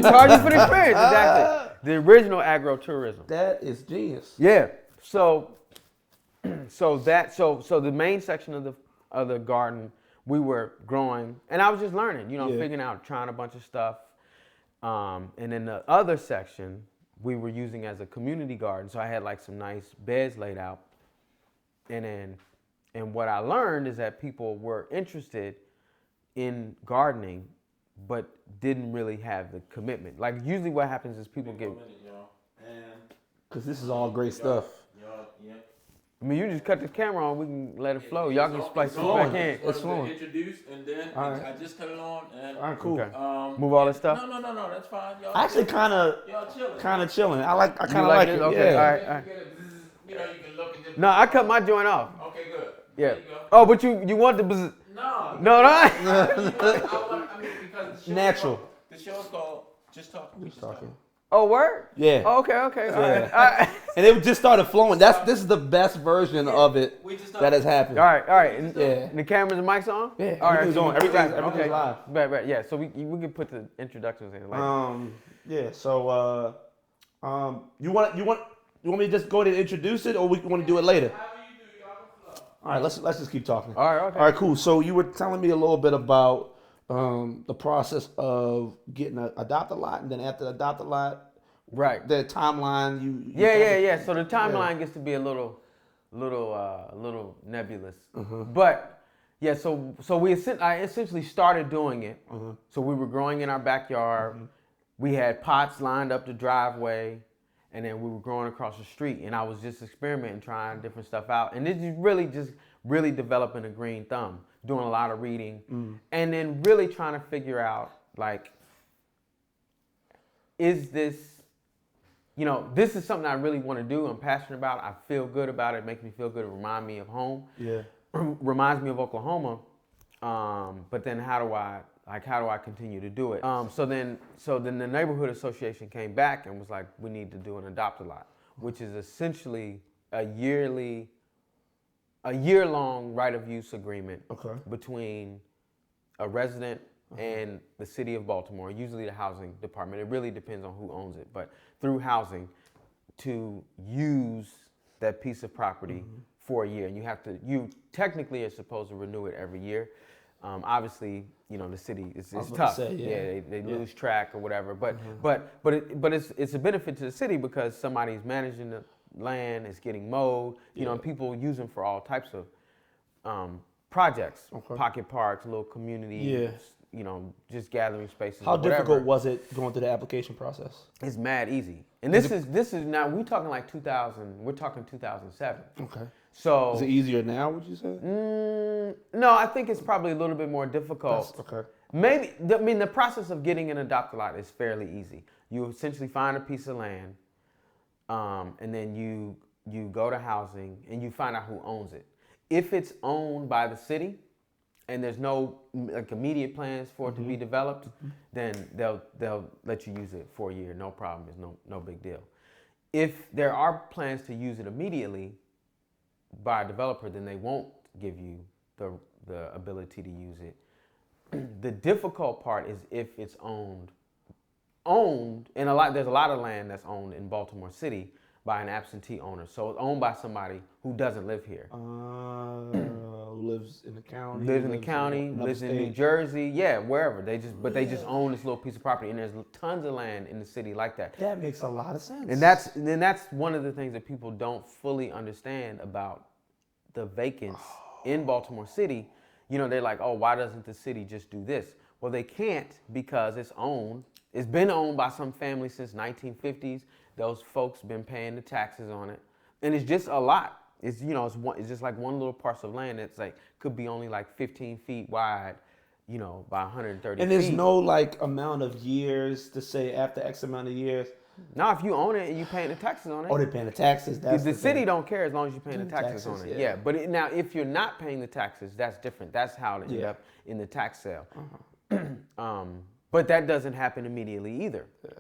charge you for the experience. Exactly. The original agro-tourism. That is genius. Yeah. So the main section of the garden we were growing, and I was just learning, figuring out, trying a bunch of stuff. And then the other section we were using as a community garden. So I had like some nice beds laid out. And what I learned is that people were interested in gardening, but didn't really have the commitment. Like usually what happens is people get... Because this is all great stuff. I mean, you just cut the camera on, we can let it flow. Y'all can splice it back in. It's flowing. Introduce, and then I just cut it on. And, all right, cool. Okay. Move all this stuff? No, that's fine. Y'all actually kind of chilling. I kind of like it. Okay, yeah. all right. You can look at this. No, I cut my joint off. Okay, good. Yeah. There you go. Oh, but you want the... No. Because Natural. The show's called Just Talking. Just Talking. Oh, word? Yeah. Oh, okay. All right. And it just started flowing. This is the best version of it that has happened. All right. And, yeah. And the cameras and mics on? Yeah. All everything's on. Everything's live. Right. Yeah. So we can put the introductions in. Yeah. So you want me to just go ahead and introduce it, or we want to do it later? All right. Let's just keep talking. All right. Okay. All right. Cool. So you were telling me a little bit about the process of getting an adopt-a lot, and then after the adopt-a lot, right? The timeline. Yeah. So the timeline gets to be a little nebulous, but yeah. So I essentially started doing it. So we were growing in our backyard. We had pots lined up the driveway, and then we were growing across the street. And I was just experimenting, trying different stuff out, and this is really developing a green thumb. Doing a lot of reading, and then really trying to figure out, like, is this, this is something I really want to do. I'm passionate about it. I feel good about it. It makes me feel good. It reminds me of home. Yeah. Reminds me of Oklahoma. But then how do I continue to do it? So then the neighborhood association came back and was like, we need to do an adopt-a-lot, which is essentially a year-long right-of-use agreement between a resident and the city of Baltimore, usually the housing department. It really depends on who owns it, but through housing, to use that piece of property for a year. And you technically are supposed to renew it every year. Obviously, the city is tough. They lose track or whatever. But it's a benefit to the city because somebody's managing the land, is getting mowed, and people use them for all types of projects, pocket parks, little communities, just gathering spaces. How difficult was it going through the application process? It's mad easy. And this is now, we're talking like 2007. Okay. So is it easier now, would you say? No, I think it's probably a little bit more difficult. Okay. Maybe, the process of getting an adopt-a-lot is fairly easy. You essentially find a piece of land, and then you go to housing and you find out who owns it. If it's owned by the city and there's no immediate plans for it to be developed, then they'll let you use it for a year. No problem. It's no big deal. If there are plans to use it immediately by a developer, then they won't give you the ability to use it. The difficult part is if it's owned, and there's a lot of land that's owned in Baltimore City by an absentee owner. So it's owned by somebody who doesn't live here. Lives in the county. Lives in New Jersey, wherever. They just own this little piece of property, and there's tons of land in the city like that. That makes a lot of sense. And that's one of the things that people don't fully understand about the vacants in Baltimore City. They're like, oh, why doesn't the city just do this? Well, they can't because it's owned. It's been owned by some family since 1950s. Those folks been paying the taxes on it, and it's just a lot. It's it's just like one little parcel of land that's like could be only like 15 feet wide, by 130 feet. And there's no amount of years to say after X amount of years. No, if you own it and you paying the taxes on it. Oh, they're paying the taxes. That's the city don't care as long as you're paying the taxes on it. Yeah, but now if you're not paying the taxes, that's different. That's how it ended up in the tax sale. But that doesn't happen immediately either. Yeah.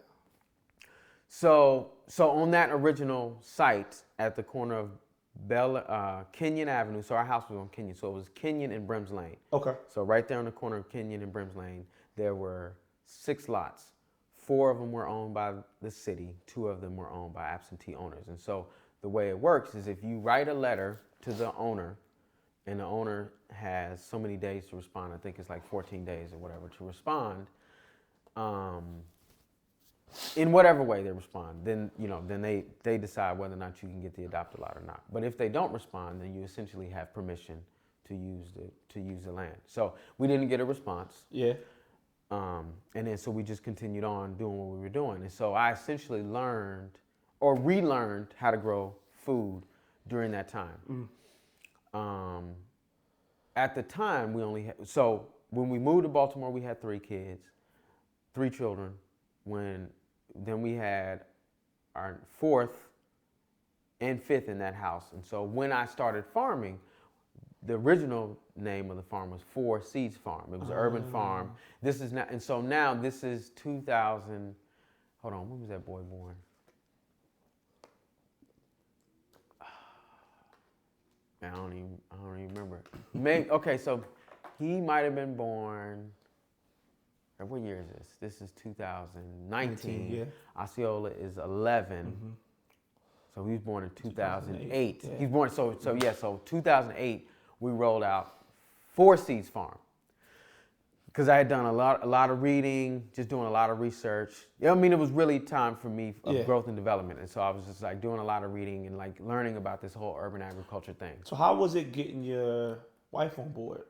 So on that original site at the corner of Kenyon Avenue, so our house was on Kenyon, so it was Kenyon and Brims Lane. Okay. So right there on the corner of Kenyon and Brims Lane, there were 6 lots. 4 of them were owned by the city, 2 of them were owned by absentee owners. And so the way it works is if you write a letter to the owner, and the owner has so many days to respond, I think it's like 14 days or whatever to respond, in whatever way they respond, then they decide whether or not you can get the adopted lot or not. But if they don't respond, then you essentially have permission to use the land. So we didn't get a response. Yeah. And then so we just continued on doing what we were doing. And so I essentially learned or relearned how to grow food during that time. At the time, we only had, so when we moved to Baltimore, we had 3 kids, 3 children. Then we had our 4th and 5th in that house. And so when I started farming, the original name of the farm was 4 Seeds Farm. It was an urban farm. This is now, and so now this is 2000. Hold on, when was that boy born? I don't even remember. Maybe, okay, so he might have been born. What year is this? This is 2019. Yeah. Osceola is 11. So he was born in 2008. Yeah. He's born so 2008 we rolled out 4 Seeds Farm. Because I had done a lot of reading, just doing a lot of research. I mean, it was really time for me of growth and development. And so I was just like doing a lot of reading and like learning about this whole urban agriculture thing. So how was it getting your wife on board?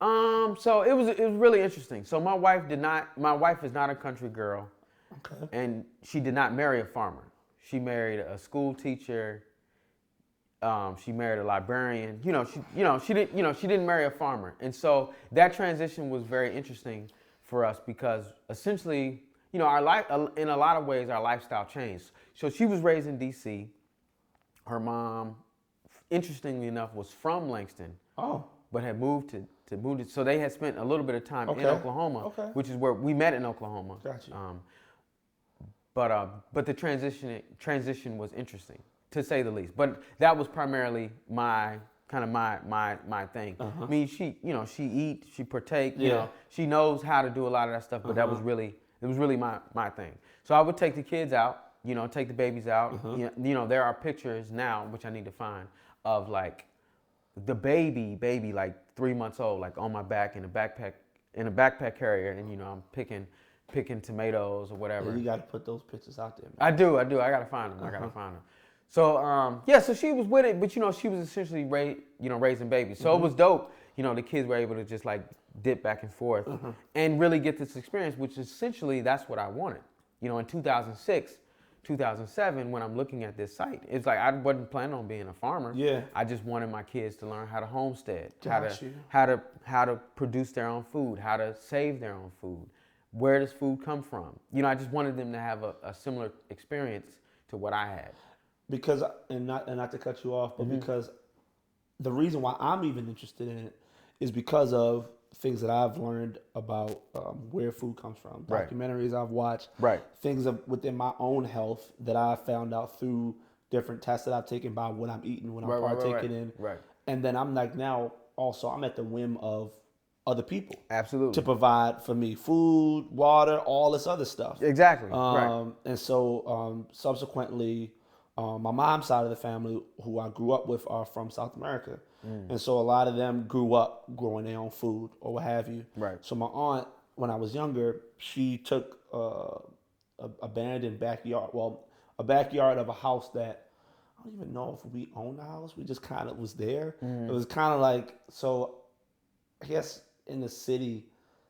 So it was really interesting. So my wife is not a country girl. Okay. And she did not marry a farmer. She married a school teacher. She married a librarian. She didn't marry a farmer. And so that transition was very interesting for us because essentially, our life, in a lot of ways, our lifestyle changed. So she was raised in D.C. Her mom, interestingly enough, was from Langston. Oh. But had moved to so they had spent a little bit of time in Oklahoma, which is where we met in Oklahoma. Gotcha. But the transition was interesting, to say the least. But that was primarily my thing. I mean, she eat, she partake, she knows how to do a lot of that stuff, but it was really my thing. So I would take the kids out, take the babies out. There are pictures now, which I need to find, of like the baby like 3 months old, like on my back in a backpack carrier, and I'm picking tomatoes or whatever. Yeah, you got to put those pictures out there, man. I do. I gotta find them. I gotta find them. So so she was with it, but she was essentially raising babies. So it was dope. The kids were able to just like dip back and forth and really get this experience, which essentially that's what I wanted. In 2006, 2007, when I'm looking at this site, it's like I wasn't planning on being a farmer. Yeah. I just wanted my kids to learn how to homestead, Got how to produce their own food, how to save their own food. Where does food come from? I just wanted them to have a similar experience to what I had. Because, and not to cut you off, but because the reason why I'm even interested in it is because of things that I've learned about where food comes from, documentaries I've watched, things within my own health that I found out through different tests that I've taken by what I'm eating, what I'm partaking in. Right. And then I'm like now also I'm at the whim of other people. Absolutely. To provide for me food, water, all this other stuff. Exactly. And so subsequently, my mom's side of the family, who I grew up with, are from South America. And so a lot of them grew up growing their own food or what have you. Right. So my aunt, when I was younger, she took a abandoned backyard, a backyard of a house that I don't even know if we owned the house. We just kind of was there. It was kind of like, so I guess in the city,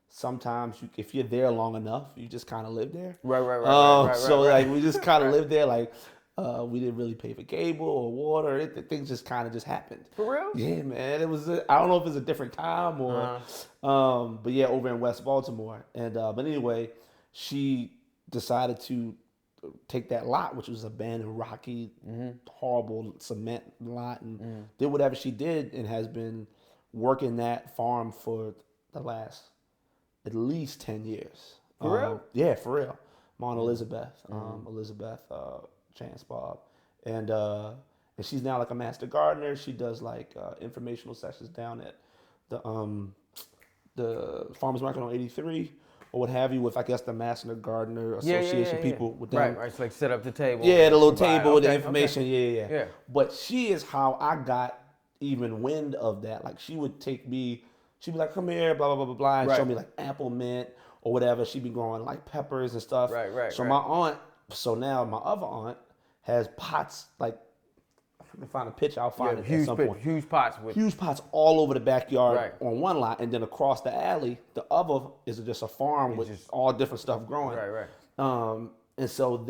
sometimes if you're there long enough, you just kind of live there. Right. So like we just kind of lived there, like. We didn't really pay for cable or water. Things just kind of just happened. For real? Yeah, man. It was. I don't know if it's a different time or, but yeah, over in West Baltimore. And but anyway, she decided to take that lot, which was abandoned, rocky, horrible cement lot, and did whatever she did, and has been working that farm for the last at least 10 years. For real? Yeah, for real. Mount Elizabeth. Elizabeth. Chance Bob, and she's now like a master gardener. She does like informational sessions down at the farmers market on 83, or what have you with, I guess, the Master Gardener Association people with them. Right. So like set up the table. Yeah, the little provide- table with the okay, information. okay. Yeah. Yeah. But she is how I got even wind of that. Like she would take me, she'd be like, come here, blah, blah, blah, blah, blah, and show me like apple mint or whatever. She'd be growing like peppers and stuff. Right. So my aunt, so now my other aunt has pots, like, if I can find a picture, I'll find it at some point. Huge pots with Huge pots all over the backyard on one lot, and then across the alley, the other is just a farm with just all different stuff growing. Right. And so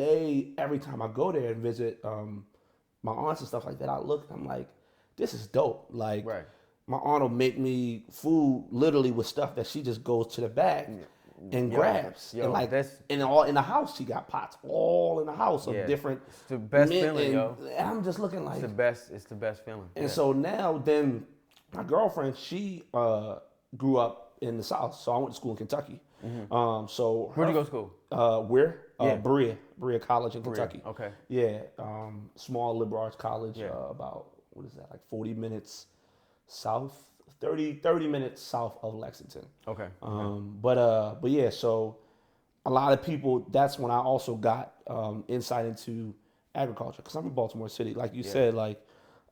every time I go there and visit my aunts and stuff like that, I look, I'm like, this is dope. Like, my aunt will make me food literally with stuff that she just goes to the back and grabs. And like, and all in the house, she got pots all in the house of different. It's the best feeling, yo. And I'm just looking like it's the best feeling. And so now, then my girlfriend, she grew up in the South, so I went to school in Kentucky. So where'd you go to school? Berea College in Kentucky. Okay. Yeah, small liberal arts college. About what is that? Like 40 minutes south, 30 minutes south of Lexington. Okay. But yeah, so a lot of people. That's when I also got insight into agriculture because I'm in Baltimore City. Like you said, like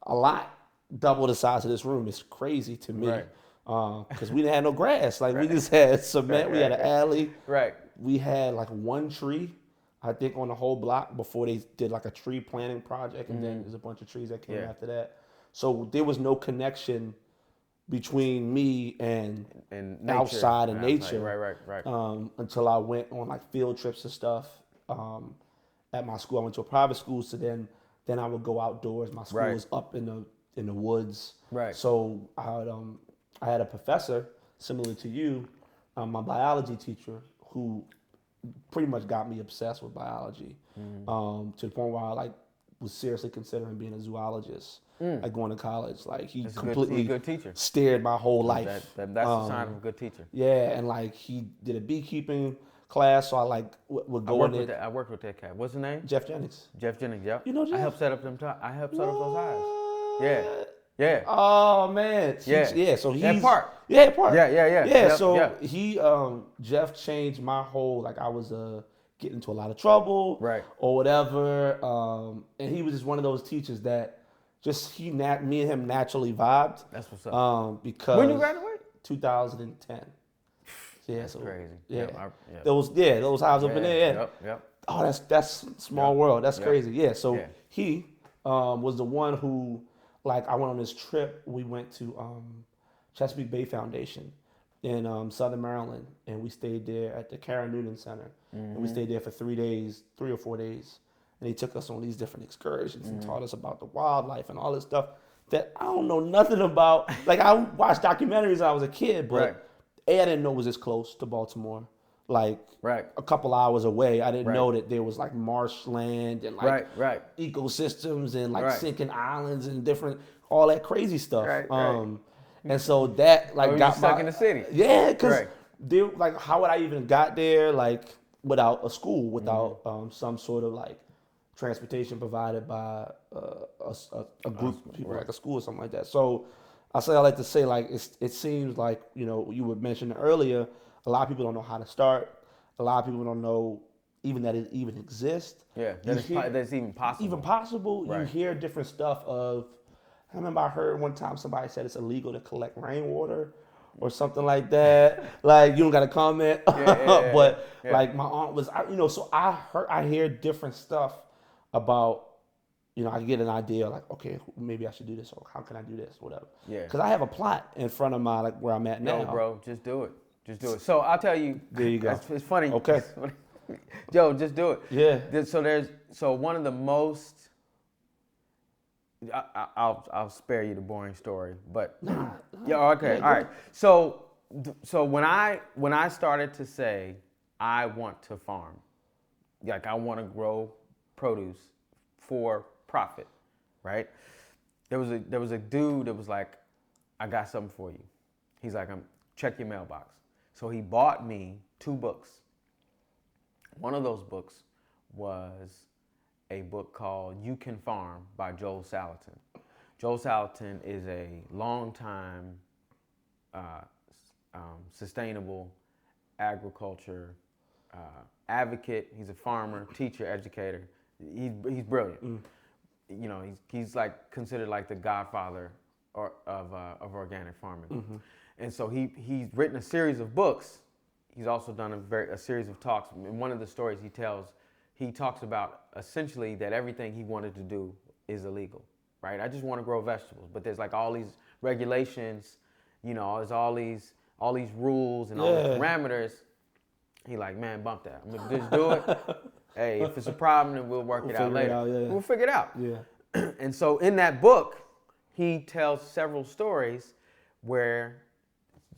a lot double the size of this room is crazy to me. Because we didn't have no grass. Like we just had cement. We had an alley. Right. We had like one tree, I think, on the whole block before they did like a tree planting project, and then there's a bunch of trees that came after that. So there was no connection between me and nature. outside and nature. Right. Until I went on like field trips and stuff. At my school, I went to a private school, so then I would go outdoors. My school was up in the woods. Right. So I had a professor similar to you, my biology teacher, who pretty much got me obsessed with biology, to the point where I was seriously considering being a zoologist, like going to college. Like he completely good teacher. steered my whole life. That's a sign of a good teacher. Yeah, and like he did a beekeeping class, so I would go in there. I worked with that cat. What's his name? Jeff Jennings. Jeff Jennings. Yep. You know Jeff? I helped set up those hives. Yeah. Oh man. Yeah. So he's Park. Yeah, Park. Yeah. Yeah. So he Jeff changed my whole, like I was getting into a lot of trouble, or whatever. And he was just one of those teachers that just me and him naturally vibed. That's what's up. Because when you graduate? 2010. Yeah, that's crazy. Yeah. Those hives up in there. Yep. Oh, that's small world. That's crazy. Yeah. So he was the one who, like, I went on this trip. We went to Chesapeake Bay Foundation in Southern Maryland, and we stayed there at the Karen Noonan Center. And we stayed there for 3 or 4 days. And he took us on these different excursions and taught us about the wildlife and all this stuff that I don't know nothing about. Like, I watched documentaries when I was a kid, but I didn't know it was this close to Baltimore. Like, a couple hours away, I didn't know that there was like marshland and like ecosystems and like sinking islands and different, all that crazy stuff. And so that like got stuck in the city. Yeah, because like, how would I even got there like without a school, without some sort of like transportation provided by a group of people, like a school or something like that. So I like to say, like, it seems like, you were mentioning earlier, a lot of people don't know how to start. A lot of people don't know even that it even exists. Yeah, that's even possible. Even possible. You hear different stuff of, I remember I heard one time somebody said it's illegal to collect rainwater or something like that. Like, you don't got to comment. But like my aunt was, so I hear different stuff about, I get an idea like, okay, maybe I should do this, or how can I do this, whatever. Yeah. Because I have a plot in front of my, like, where I'm at now. No, bro, just do it. Just do it. So I'll tell you. There you go. It's funny. Okay. Joe, just do it. Yeah. So one of the most. I'll spare you the boring story, but okay, all right. So when I started to say I want to farm, like I want to grow produce for profit, right? There was a dude that was like, I got something for you. He's like, check your mailbox. So he bought me 2 books. One of those books was a book called You Can Farm by Joel Salatin. Joel Salatin is a longtime sustainable agriculture advocate. He's a farmer, teacher, educator. He's brilliant. You know, he's like considered like the godfather of organic farming. And so he's written a series of books. He's also done a series of talks. In one of the stories he talks about essentially that everything he wanted to do is illegal, right? I just want to grow vegetables, but there's like all these regulations, you know, there's all these rules and all these parameters. He like, man, bump that. I'm gonna just do it. Hey, if it's a problem, then we'll work it out later. We'll figure it out. Yeah. And so in that book, he tells several stories where,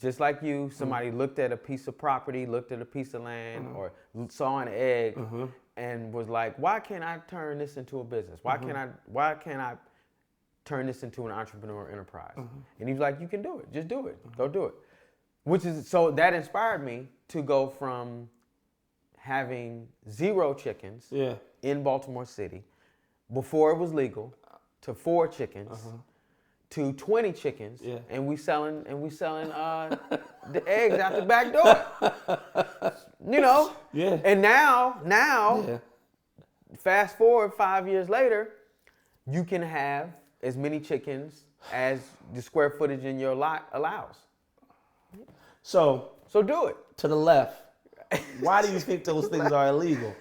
just like you, somebody looked at a piece of property, looked at a piece of land, or saw an egg, and was like, "Why can't I turn this into a business? Why can't I turn this into an entrepreneur enterprise?" And he was like, "You can do it. Just do it. Go do it." So that inspired me to go from having 0 chickens in Baltimore City before it was legal to 4 chickens. To 20 chickens, and we selling the eggs out the back door. You know? Yeah. And now, fast forward 5 years later, you can have as many chickens as the square footage in your lot allows. So do it. To the left, why do you think those things are illegal?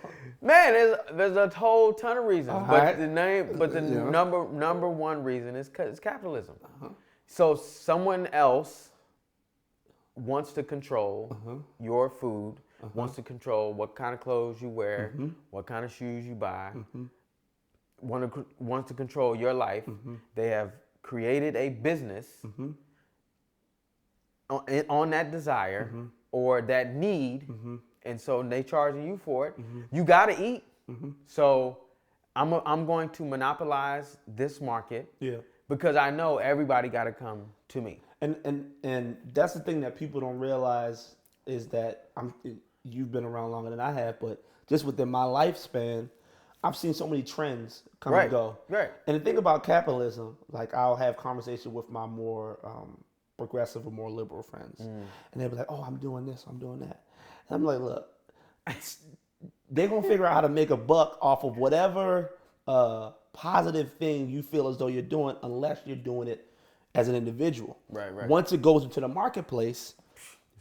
Man, there's a whole ton of reasons, Right. the number one reason is capitalism. So someone else wants to control your food, wants to control what kind of clothes you wear, what kind of shoes you buy, wants to control your life. They have created a business on that desire or that need. And so they charging you for it. You gotta eat. So I'm going to monopolize this market because I know everybody gotta come to me. And that's the thing that people don't realize is that you've been around longer than I have, but just within my lifespan, I've seen so many trends come and go. Right. And the thing about capitalism, like I'll have conversations with my more progressive or more liberal friends, and they'll be like, "Oh, I'm doing this, I'm doing that." And I'm like, look, they're going to figure out how to make a buck off of whatever positive thing you feel as though you're doing, unless you're doing it as an individual. Right. Once it goes into the marketplace,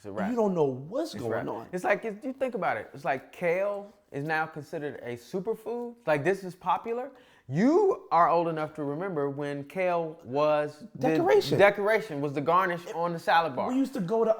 It's a wrap. you don't know what's going on. It's like, you think about it, it's like kale is now considered a superfood. Like this is popular. You are old enough to remember when kale was decoration was the garnish on the salad bar. We used to go to,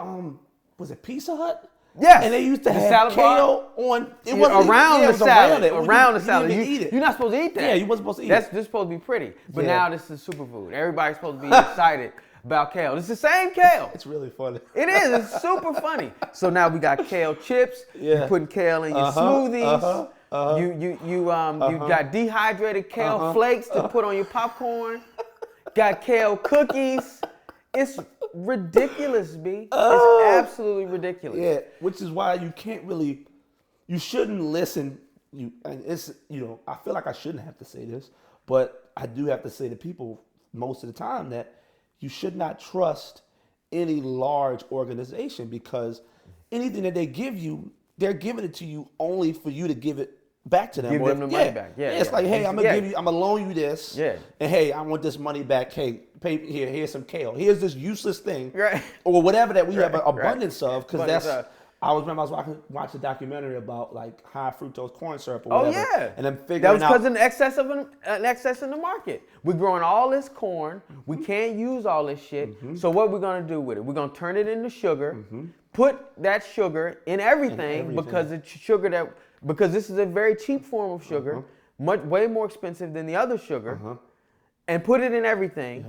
was it Pizza Hut? Yes. And they used to The have salad kale on. It wasn't around the salad. Around the salad. You didn't even eat it. You're not supposed to eat that. Yeah, you wasn't supposed to eat That's it. just supposed to be pretty. But now this is superfood. Everybody's supposed to be excited about kale. It's the same kale. It's really funny. It is. It's super funny. So now we got kale chips. You're putting kale in your smoothies. You got dehydrated kale flakes to put on your popcorn. Got kale cookies. It's ridiculous, B. It's absolutely ridiculous. Yeah, which is why you shouldn't listen. I feel like I shouldn't have to say this, but I do have to say to people most of the time that you should not trust any large organization, because anything that they give you, they're giving it to you only for you to give it back to them. Give them the money back. Yeah, it's like, hey, I'm gonna loan you this. Yeah. And hey, I want this money back. Hey, here's some kale. Here's this useless thing. Right. Or whatever that we have an abundance of, because Abundance I remember I was watching a documentary about like high fructose corn syrup or whatever. Oh yeah. And I'm figuring that was because out an excess in the market. We're growing all this corn. We can't use all this shit. So what we're gonna do with it? We're gonna turn it into sugar. Put that sugar in everything. Because it's sugar because this is a very cheap form of sugar, way more expensive than the other sugar, and put it in everything.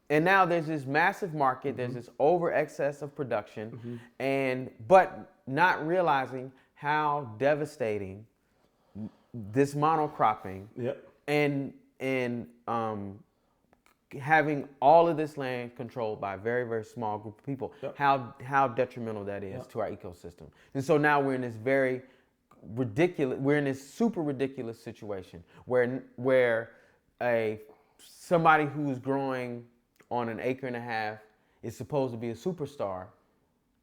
And now there's this massive market. There's this over excess of production, but not realizing how devastating this monocropping and having all of this land controlled by a very, very small group of people, how detrimental that is to our ecosystem. And so now we're in this very ridiculous, super ridiculous situation where somebody who's growing on an acre and a half is supposed to be a superstar,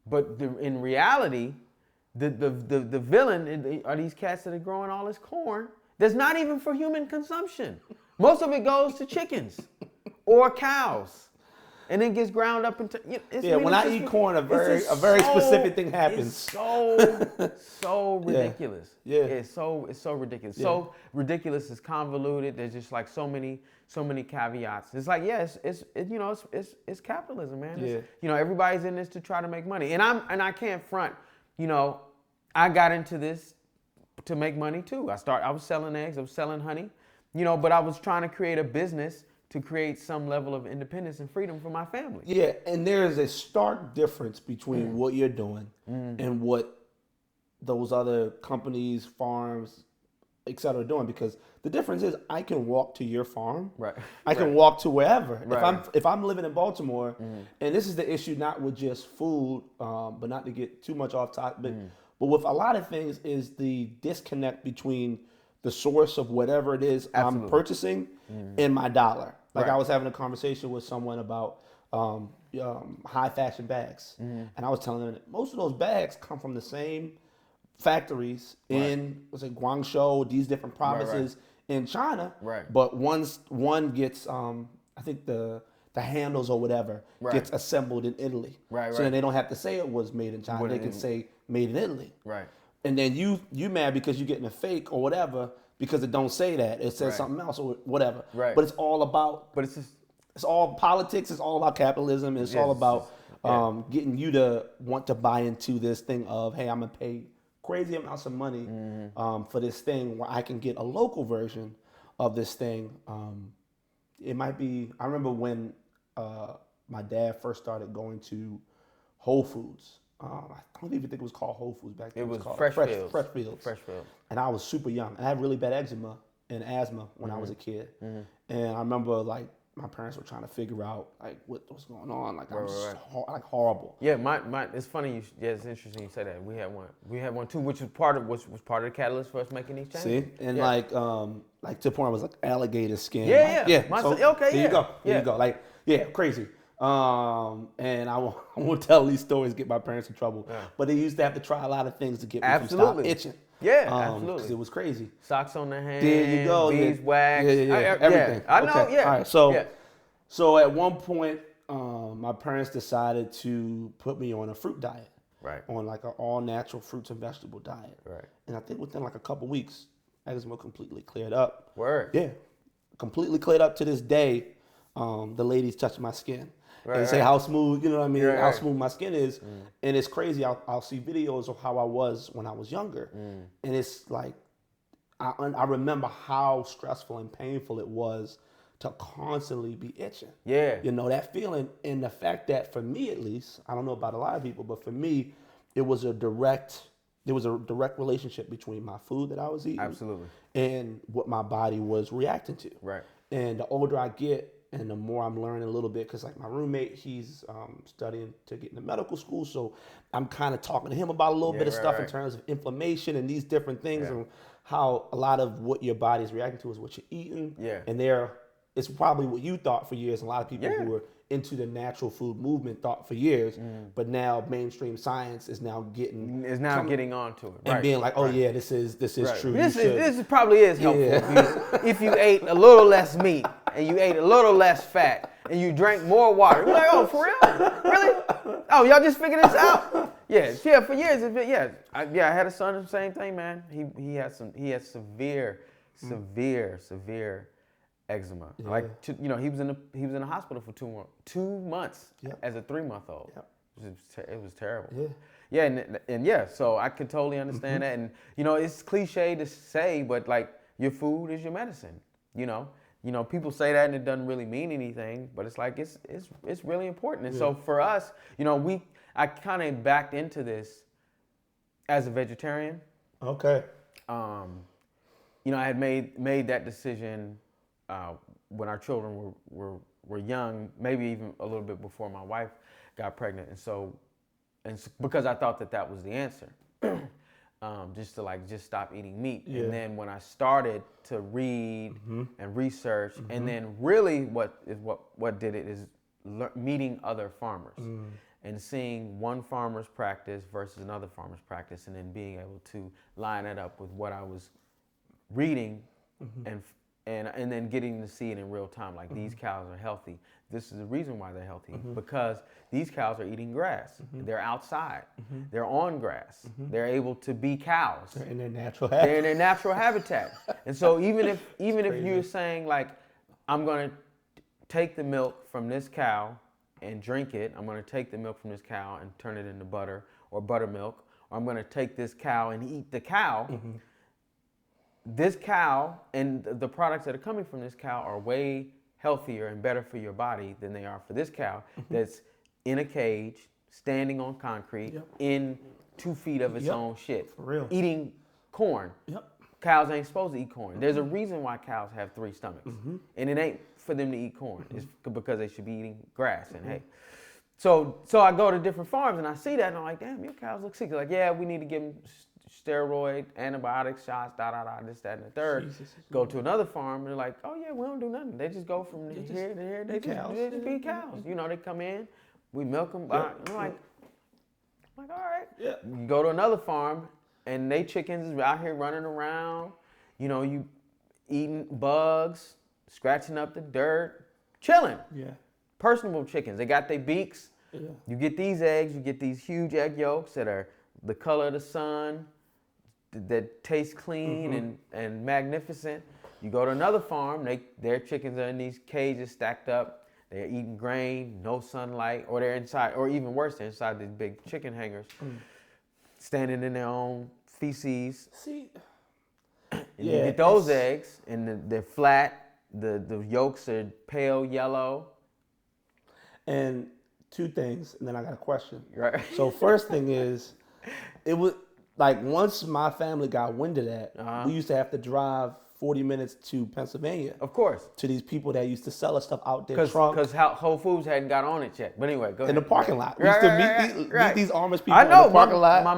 but in reality, the villain are these cats that are growing all this corn that's not even for human consumption. Most of it goes to chickens or cows, and then gets ground up into. When I eat corn, a very specific thing happens. It's so ridiculous. Yeah. It's so ridiculous. Yeah. So ridiculous. It's convoluted. There's just like so many caveats. It's like it's capitalism, man. Everybody's in this to try to make money, and I can't front. I got into this to make money too. I was selling eggs. I was selling honey. But I was trying to create a business to create some level of independence and freedom for my family. Yeah, and there is a stark difference between what you're doing and what those other companies, farms, et cetera, are doing. Because the difference is I can walk to your farm. Right. I can walk to wherever. Right. If I'm living in Baltimore, and this is the issue not with just food, but not to get too much off topic, but with a lot of things is the disconnect between the source of whatever it is I'm purchasing and my dollar. Like I was having a conversation with someone about high fashion bags. And I was telling them that most of those bags come from the same factories in Guangzhou, these different provinces in China. Right. But one gets I think the handles or whatever gets assembled in Italy. So then they don't have to say it was made in China. They can say made in Italy. Right. And then you mad because you're getting a fake or whatever because it don't say that. It says something else or whatever. Right. But it's all about. But it's just. It's all politics. It's all about capitalism. It's all about getting you to want to buy into this thing of, hey, I'm gonna pay crazy amounts of money for this thing where I can get a local version of this thing. It might be. I remember when my dad first started going to Whole Foods. I don't even think it was called Whole Foods back then. It was called Fresh Fields. Fresh Fields. And I was super young. And I had really bad eczema and asthma when I was a kid. And I remember like my parents were trying to figure out like what was going on. Like I was like horrible. Yeah, my it's funny. It's interesting you say that. We had one too, which was part of the catalyst for us making these changes. See, and like to the point where it was like alligator skin. Yeah. There you go. Like crazy. And I won't tell these stories, get my parents in trouble. Yeah. But they used to have to try a lot of things to get me to stop itching. Yeah, absolutely. Because it was crazy. Socks on the hand. There you go. Beeswax. Everything. I know. Okay. Yeah. All right. So at one point, my parents decided to put me on a fruit diet. Right. On like an all natural fruits and vegetable diet. Right. And I think within like a couple weeks, eczema completely cleared up. Word. Yeah. Completely cleared up to this day. The ladies touch my skin. And say how smooth, you know what I mean, how smooth my skin is. And it's crazy. I'll see videos of how I was when I was younger. And it's like, I remember how stressful and painful it was to constantly be itching. Yeah. That feeling and the fact that for me at least, I don't know about a lot of people, but for me, there was a direct relationship between my food that I was eating. Absolutely. And what my body was reacting to. Right. And the older I get, and the more I'm learning a little bit, because like my roommate, he's studying to get into medical school, so I'm kind of talking to him about a little bit of stuff in terms of inflammation and these different things and how a lot of what your body is reacting to is what you're eating. Yeah. And it's probably what you thought for years. And a lot of people who were into the natural food movement thought for years, but now mainstream science is now getting onto it and being like, oh yeah, this is true. This probably is helpful if you ate a little less meat and you ate a little less fat and you drank more water. You're like, oh, for real? Really? Oh, y'all just figured this out? Yeah. For years, I had a son. The same thing, man. He had severe eczema. Yeah. Like he was in the hospital for 2 months as a 3-month-old. It was terrible. Yeah. So I could totally understand that, and it's cliche to say, but like your food is your medicine. People say that and it doesn't really mean anything, but it's like it's really important. And so for us, I kind of backed into this as a vegetarian. Okay. I had made that decision when our children were young, maybe even a little bit before my wife got pregnant, and because I thought that was the answer, just to stop eating meat. And then when I started to read and research, and then really what did it is meeting other farmers, and seeing one farmer's practice versus another farmer's practice, and then being able to line it up with what I was reading, and then getting to see it in real time. Like these cows are healthy. This is the reason why they're healthy, because these cows are eating grass. They're outside. They're on grass. They're able to be cows. They're in their natural habitat. They're in their natural habitat. And so even if you're saying like, I'm gonna take the milk from this cow and drink it, I'm gonna take the milk from this cow and turn it into butter or buttermilk, or I'm gonna take this cow and eat the cow. This cow and the products that are coming from this cow are way healthier and better for your body than they are for this cow that's in a cage, standing on concrete, in 2 feet of its own shit, For real. eating corn. Cows ain't supposed to eat corn. There's a reason why cows have 3 stomachs, and it ain't for them to eat corn. It's because they should be eating grass and hay. So I go to different farms and I see that and I'm like, damn, your cows look sick. They're like, yeah, we need to give them steroid, antibiotic shots, this, that, and the third. Go to another farm and they're like, oh yeah, we don't do nothing. They just go from here to here. They just be cows. You know, they come in, we milk them. I'm like, all right. You go to another farm and they chickens is out here running around. You know, you eating bugs, scratching up the dirt, chilling. Personable chickens. They got their beaks. You get these eggs. You get these huge egg yolks that are the color of the sun, that taste clean and magnificent. You go to another farm, their chickens are in these cages stacked up. They're eating grain, no sunlight, or they're inside, or even worse, they're inside these big chicken hangers, standing in their own feces. See, and you get those eggs, and they're flat. The yolks are pale yellow. And 2 things, and then I got a question. Right. So first thing is, it was like once my family got wind of that, we used to have to drive 40 minutes to Pennsylvania. Of course. To these people that used to sell us stuff out their trunk. Because Whole Foods hadn't got on it yet. But anyway, go ahead. In the parking lot. We used to meet these Amish people in the parking lot. My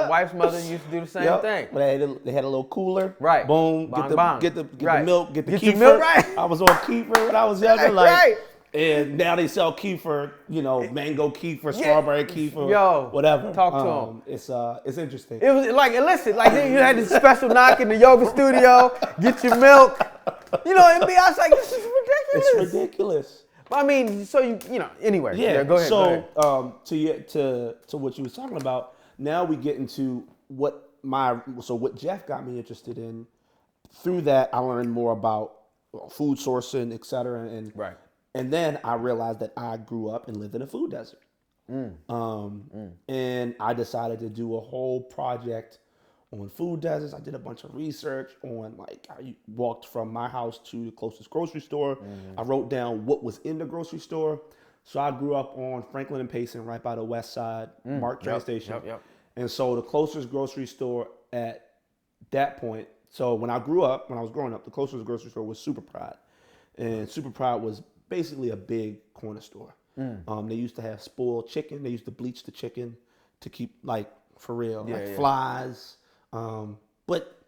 wife's mother used to do the same thing. They had a little cooler. Right. Boom. Bong, get the milk. Get the kefir. Milk, right. I was on kefir when I was younger. And now they sell kefir, mango kefir, strawberry kefir, whatever. Talk to them. It's interesting. It was like, listen, like you had this special knock in the yoga studio, get your milk. I was like, this is ridiculous. It's ridiculous. I mean, so anyway. Yeah, go ahead. So, to what you was talking about, now we get into what Jeff got me interested in. Through that, I learned more about food sourcing, et cetera, and then I realized that I grew up and lived in a food desert. And I decided to do a whole project on food deserts. I did a bunch of research on I walked from my house to the closest grocery store. I wrote down what was in the grocery store. So I grew up on Franklin and Payson, right by the West Side, Mark train station. And so the closest grocery store at that point, so when I was growing up, the closest grocery store was Super Pride. And Super Pride was basically a big corner store. They used to have spoiled chicken. They used to bleach the chicken to keep for real, flies. But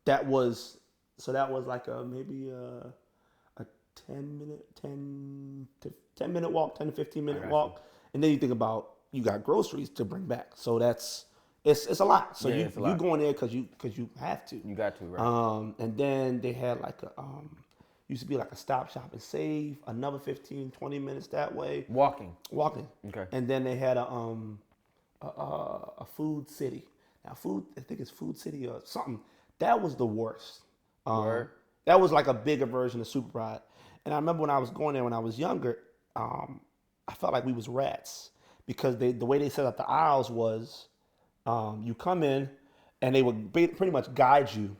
that was maybe a 10 minute walk, 10 to 15 minute walk. And then you think about, you got groceries to bring back. So it's a lot. So you go in there because you have to. You got to, right? And then they had used to be a stop shop and save, another 15, 20 minutes that way. Walking. Okay. And then they had a Food City. Now I think it's Food City or something. That was the worst. That was a bigger version of Super Pride. And I remember when I was going there when I was younger, I felt like we was rats because the way they set up the aisles was, you come in and they would pretty much guide you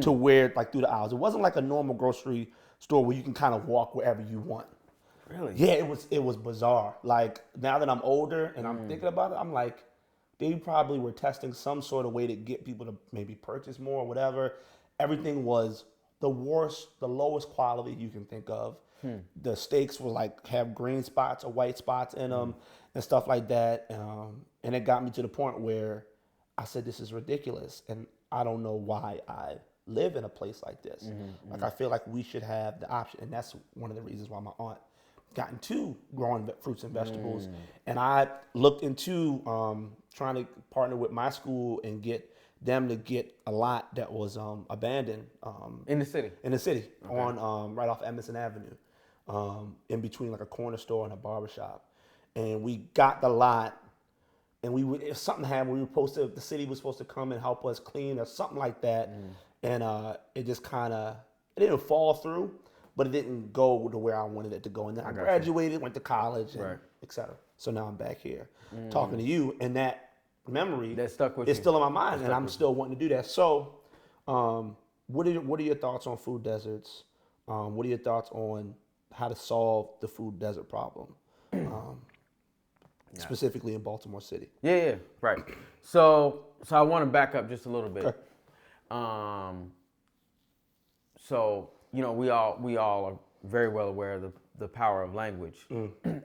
to where, through the aisles. It wasn't like a normal grocery store where you can kind of walk wherever you want. Really? Yeah, it was bizarre. Now that I'm older and I'm thinking about it, I'm like, they probably were testing some sort of way to get people to maybe purchase more or whatever. Everything was the lowest quality you can think of. The steaks were have green spots or white spots in them and stuff like that. And it got me to the point where I said, this is ridiculous. And I don't know why I live in a place like this. I feel like we should have the option. And that's one of the reasons why my aunt got into growing fruits and vegetables, and I looked into trying to partner with my school and get them to get a lot that was abandoned In the city. On right off Emerson Avenue, in between like a corner store and a barbershop, and we got the lot. And if something happened, the city was supposed to come and help us clean or something like that, and it just it didn't fall through, but it didn't go to where I wanted it to go. And then I graduated, went to college, and et cetera. So now I'm back here talking to you, and that memory that stuck with is you. still in my mind, and I'm still wanting to do that. So, what are your thoughts on food deserts? What are your thoughts on how to solve the food desert problem? Specifically in Baltimore City. Yeah, right. So I want to back up just a little bit. Okay. So we all are very well aware of the power of language,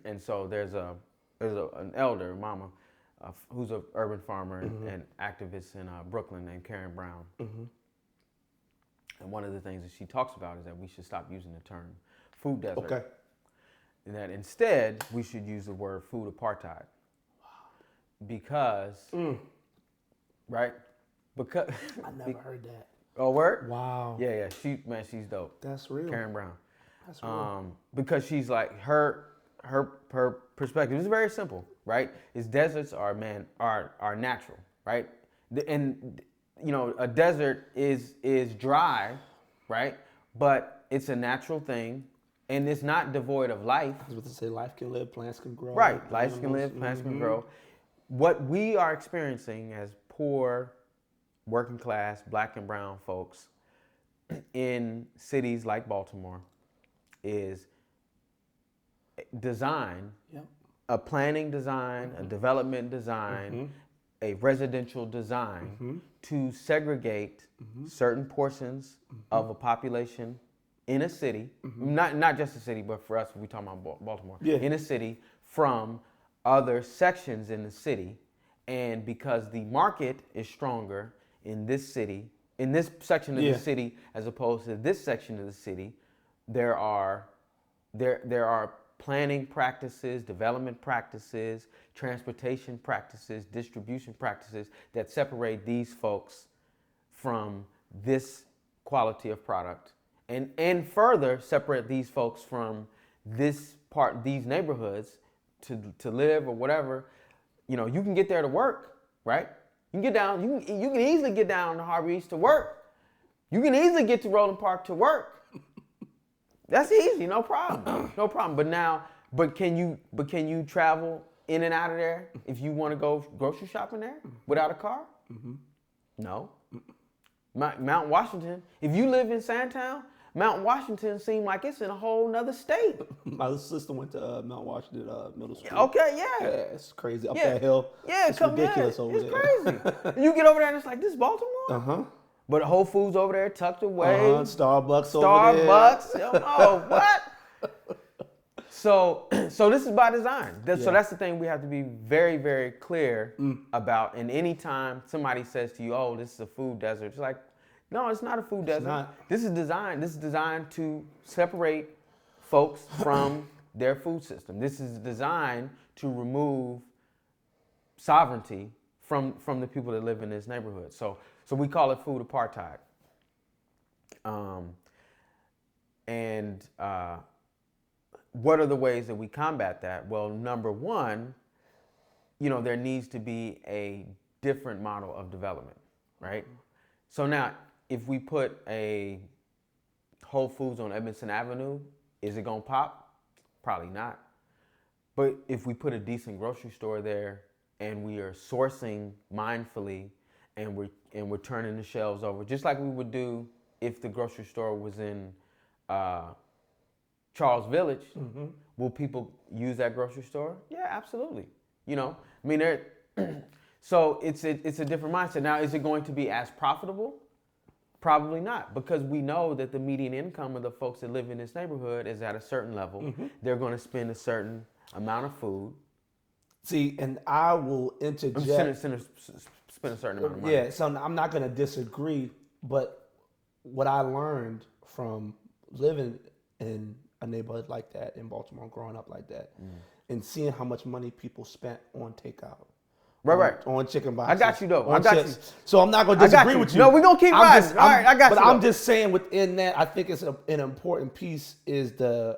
and so there's an elder, mama, who's an urban farmer and activist in Brooklyn named Karen Brown, and one of the things that she talks about is that we should stop using the term food desert. Okay. And that instead we should use the word food apartheid. Because, right? Because I never heard that. Oh, word? Wow. Yeah. She's dope. That's real. Karen Brown. That's real. Because she's like her perspective is very simple, right? Is deserts are natural, right? And a desert is dry, right? But it's a natural thing, and it's not devoid of life. I was about to say, life can live, plants can grow. Right, life can live, plants can grow. What we are experiencing as poor, working class, black and brown folks in cities like Baltimore is design, a planning design, a development design, a residential design to segregate certain portions of a population in a city, not just a city, but for us, we talking about Baltimore, in a city from other sections in the city. And because the market is stronger in this city, in this section of the city, as opposed to this section of the city, there are planning practices, development practices, transportation practices, distribution practices that separate these folks from this quality of product, and further separate these folks from these neighborhoods to live or whatever. You can get there to work, right? You can get down. You can easily get down to Harbor East to work. You can easily get to Roland Park to work. That's easy, no problem, no problem. But can you travel in and out of there if you want to go grocery shopping there without a car? No. Mount Washington. If you live in Sandtown, Mount Washington seems like it's in a whole nother state. My sister went to Mount Washington Middle School. Okay, yeah. Yeah, it's crazy. Up that hill. Yeah, it's ridiculous over there. It's crazy. You get over there and it's like, this is Baltimore? But Whole Foods over there tucked away. Starbucks over there. Starbucks. Oh, what? So this is by design. So that's the thing we have to be very, very clear about. And anytime somebody says to you, oh, this is a food desert, it's like, no, it's not a food desert. Not. This is designed to separate folks from their food system. This is designed to remove sovereignty from the people that live in this neighborhood. So we call it food apartheid. What are the ways that we combat that? Well, number one, there needs to be a different model of development, right? So now, if we put a Whole Foods on Edmondson Avenue, is it gonna pop? Probably not. But if we put a decent grocery store there and we are sourcing mindfully and we're turning the shelves over, just like we would do if the grocery store was in Charles Village, will people use that grocery store? Yeah, absolutely. So it's a different mindset. Now, is it going to be as profitable? Probably not, because we know that the median income of the folks that live in this neighborhood is at a certain level. They're going to spend a certain amount of food. See, and I will interject. Spend a certain amount of money. Yeah, so I'm not going to disagree, but what I learned from living in a neighborhood like that in Baltimore, growing up like that, and seeing how much money people spent on takeout. Right. On chicken boxes. I got you though. On I got chips. you. So I'm not going to I got disagree you. with you. No, we're gonna keep riding. All right, I got but you. I'm though. just saying within that, I think it's an important piece is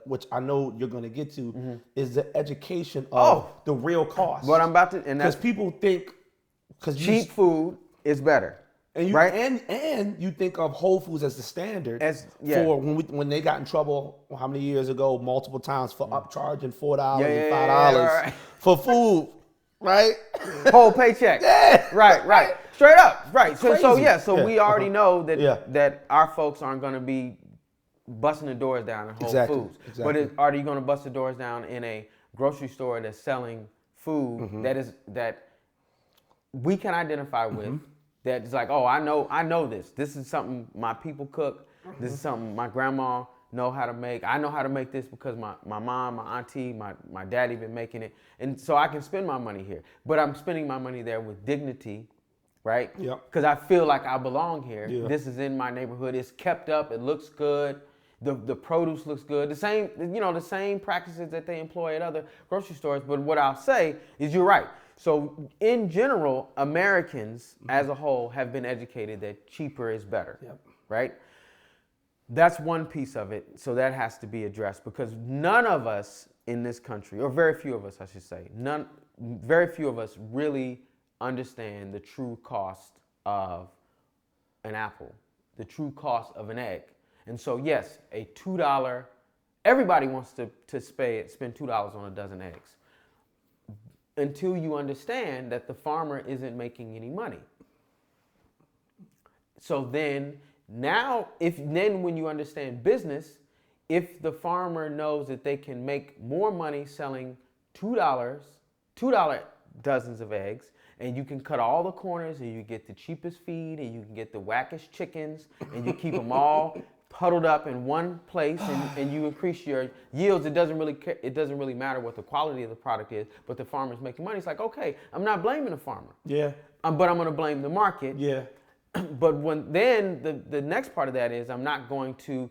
which I know you're going to get to, is the education of the real cost. What I'm about to, and Because that's people think, cheap food is better. And you right? and you think of Whole Foods as the standard for when they got in trouble how many years ago, multiple times for upcharging $4 and $5 for food, right? Whole paycheck. Right. Straight up, right. So we already know that our folks aren't going to be busting the doors down in Whole Foods. Exactly. But are you going to bust the doors down in a grocery store that's selling food that we can identify with? That's like, oh, I know this. This is something my people cook. This is something my grandma know how to make. I know how to make this because my mom, my auntie, my daddy been making it. And so I can spend my money here. But I'm spending my money there with dignity, right? Yep. Because I feel like I belong here. Yeah. This is in my neighborhood. It's kept up. It looks good. The produce looks good. The same practices that they employ at other grocery stores. But what I'll say is you're right. So in general, Americans as a whole have been educated that cheaper is better, right? That's one piece of it. So that has to be addressed because none of us in this country, or very few of us, I should say, very few of us really understand the true cost of an apple, the true cost of an egg. And so yes, a $2, everybody wants to spend $2 on a dozen eggs. Until you understand that the farmer isn't making any money. So then when you understand business, if the farmer knows that they can make more money selling $2 dozens of eggs, and you can cut all the corners and you get the cheapest feed and you can get the wackest chickens and you keep them all huddled up in one place and you increase your yields. It doesn't really matter what the quality of the product is, but the farmer's making money. It's like, okay, I'm not blaming the farmer. Yeah. But I'm going to blame the market. Yeah. But the next part of that is I'm not going to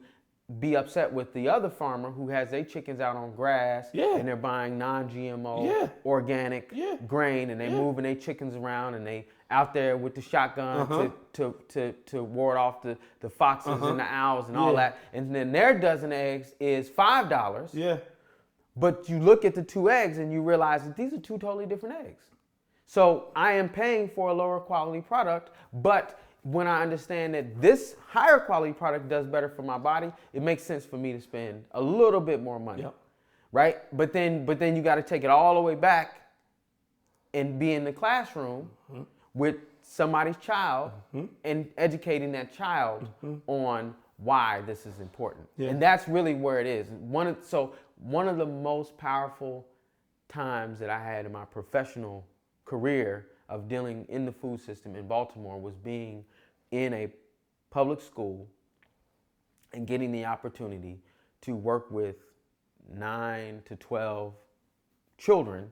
be upset with the other farmer who has their chickens out on grass and they're buying non-GMO organic grain and they moving their chickens around and they out there with the shotgun to ward off the foxes and the owls and all that. And then their dozen eggs is $5. Yeah. But you look at the two eggs and you realize that these are two totally different eggs. So I am paying for a lower quality product, but when I understand that this higher quality product does better for my body, it makes sense for me to spend a little bit more money, right? But then you got to take it all the way back and be in the classroom with somebody's child and educating that child on why this is important. And that's really where it is. One of the most powerful times that I had in my professional career of dealing in the food system in Baltimore was being in a public school and getting the opportunity to work with 9 to 12 children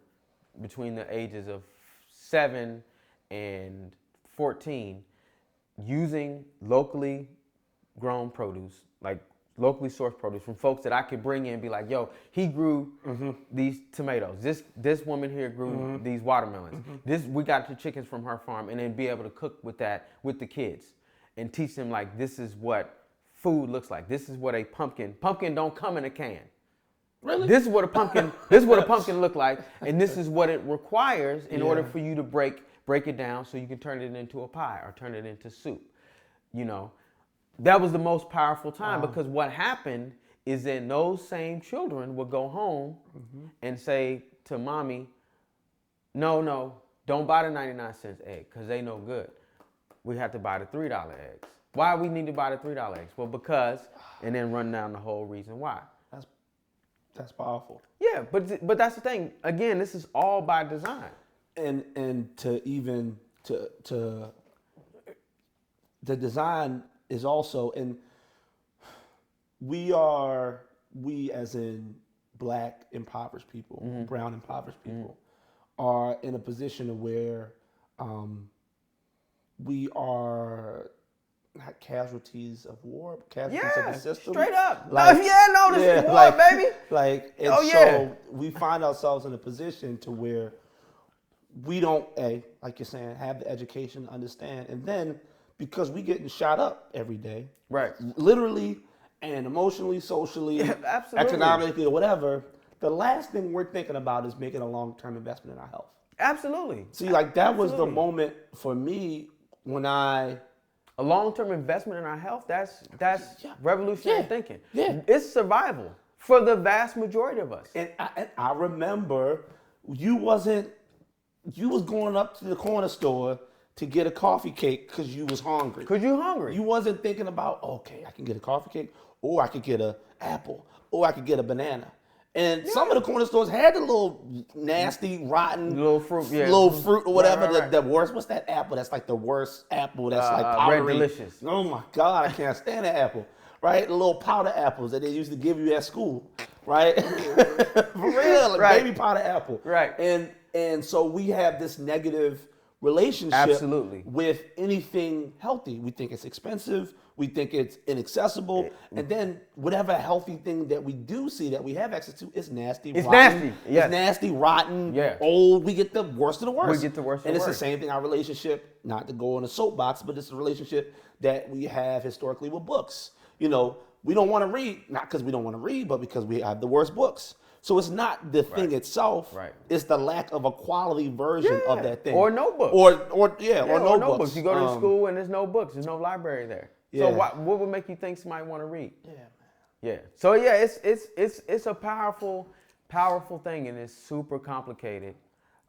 between the ages of 7 and 14 using locally grown produce, like locally sourced produce from folks that I could bring in and be like, yo, he grew these tomatoes. This woman here grew these watermelons. We got the chickens from her farm, and then be able to cook with that with the kids and teach them like this is what food looks like. This is what a pumpkin don't come in a can. Really? This is what a pumpkin look like, and this is what it requires in order for you to break it down so you can turn it into a pie or turn it into soup. You know. That was the most powerful time because what happened is that those same children would go home and say to mommy, no, don't buy the 99-cent egg because they no good. We have to buy the $3 eggs. Why we need to buy the $3 eggs? Well, because, and then run down the whole reason why. That's powerful. Yeah, but that's the thing. Again, this is all by design. And to the design is also, and we as in black impoverished people, brown impoverished people, are in a position of where we are not casualties of war, but casualties of the system. Straight up. Like, this is war, baby. Like, and Oh, yeah. so we find ourselves in a position to where we don't, like you're saying, have the education to understand. And then because we getting shot up every day, Right. literally and emotionally, socially, absolutely. economically, or whatever, the last thing we're thinking about is making a long-term investment in our health. Absolutely. See, like that was the Absolutely. moment for me when A long-term investment in our health, that's revolutionary thinking. Yeah. It's survival for the vast majority of us. And I remember you was going up to the corner store to get a coffee cake because you was hungry. Because you're hungry. You wasn't thinking about, okay, I can get a coffee cake, or I could get an apple, or I could get a banana. And some of the corner stores had the little nasty, rotten, little fruit, or whatever. Right. The worst. What's that apple? That's like the worst apple. That's like powdery. Red Delicious. Oh my God, I can't stand that apple. Right, the little powder apples that they used to give you at school. Right, for real, like Right. baby powder apple. Right. And so we have this negative relationship Absolutely. with anything healthy. We think it's expensive. We think it's inaccessible. And then whatever healthy thing that we do see that we have access to is nasty, It's rotten. nasty, yes. It's nasty, rotten, Yeah. old. We get the worst of the worst. We get the worst of And the it's worst. the same thing, our relationship, not to go on a soapbox, but it's a relationship that we have historically with books. You know, we don't want to read, not because we don't want to read, but because we have the worst books. So it's not the thing itself. Right. It's the lack of a quality version of that thing. Or notebooks. Or or notebooks. You go to school and there's no books. There's no library there. Yeah. So what would make you think somebody want to read? Yeah, man. Yeah. So yeah, it's a powerful thing, and it's super complicated.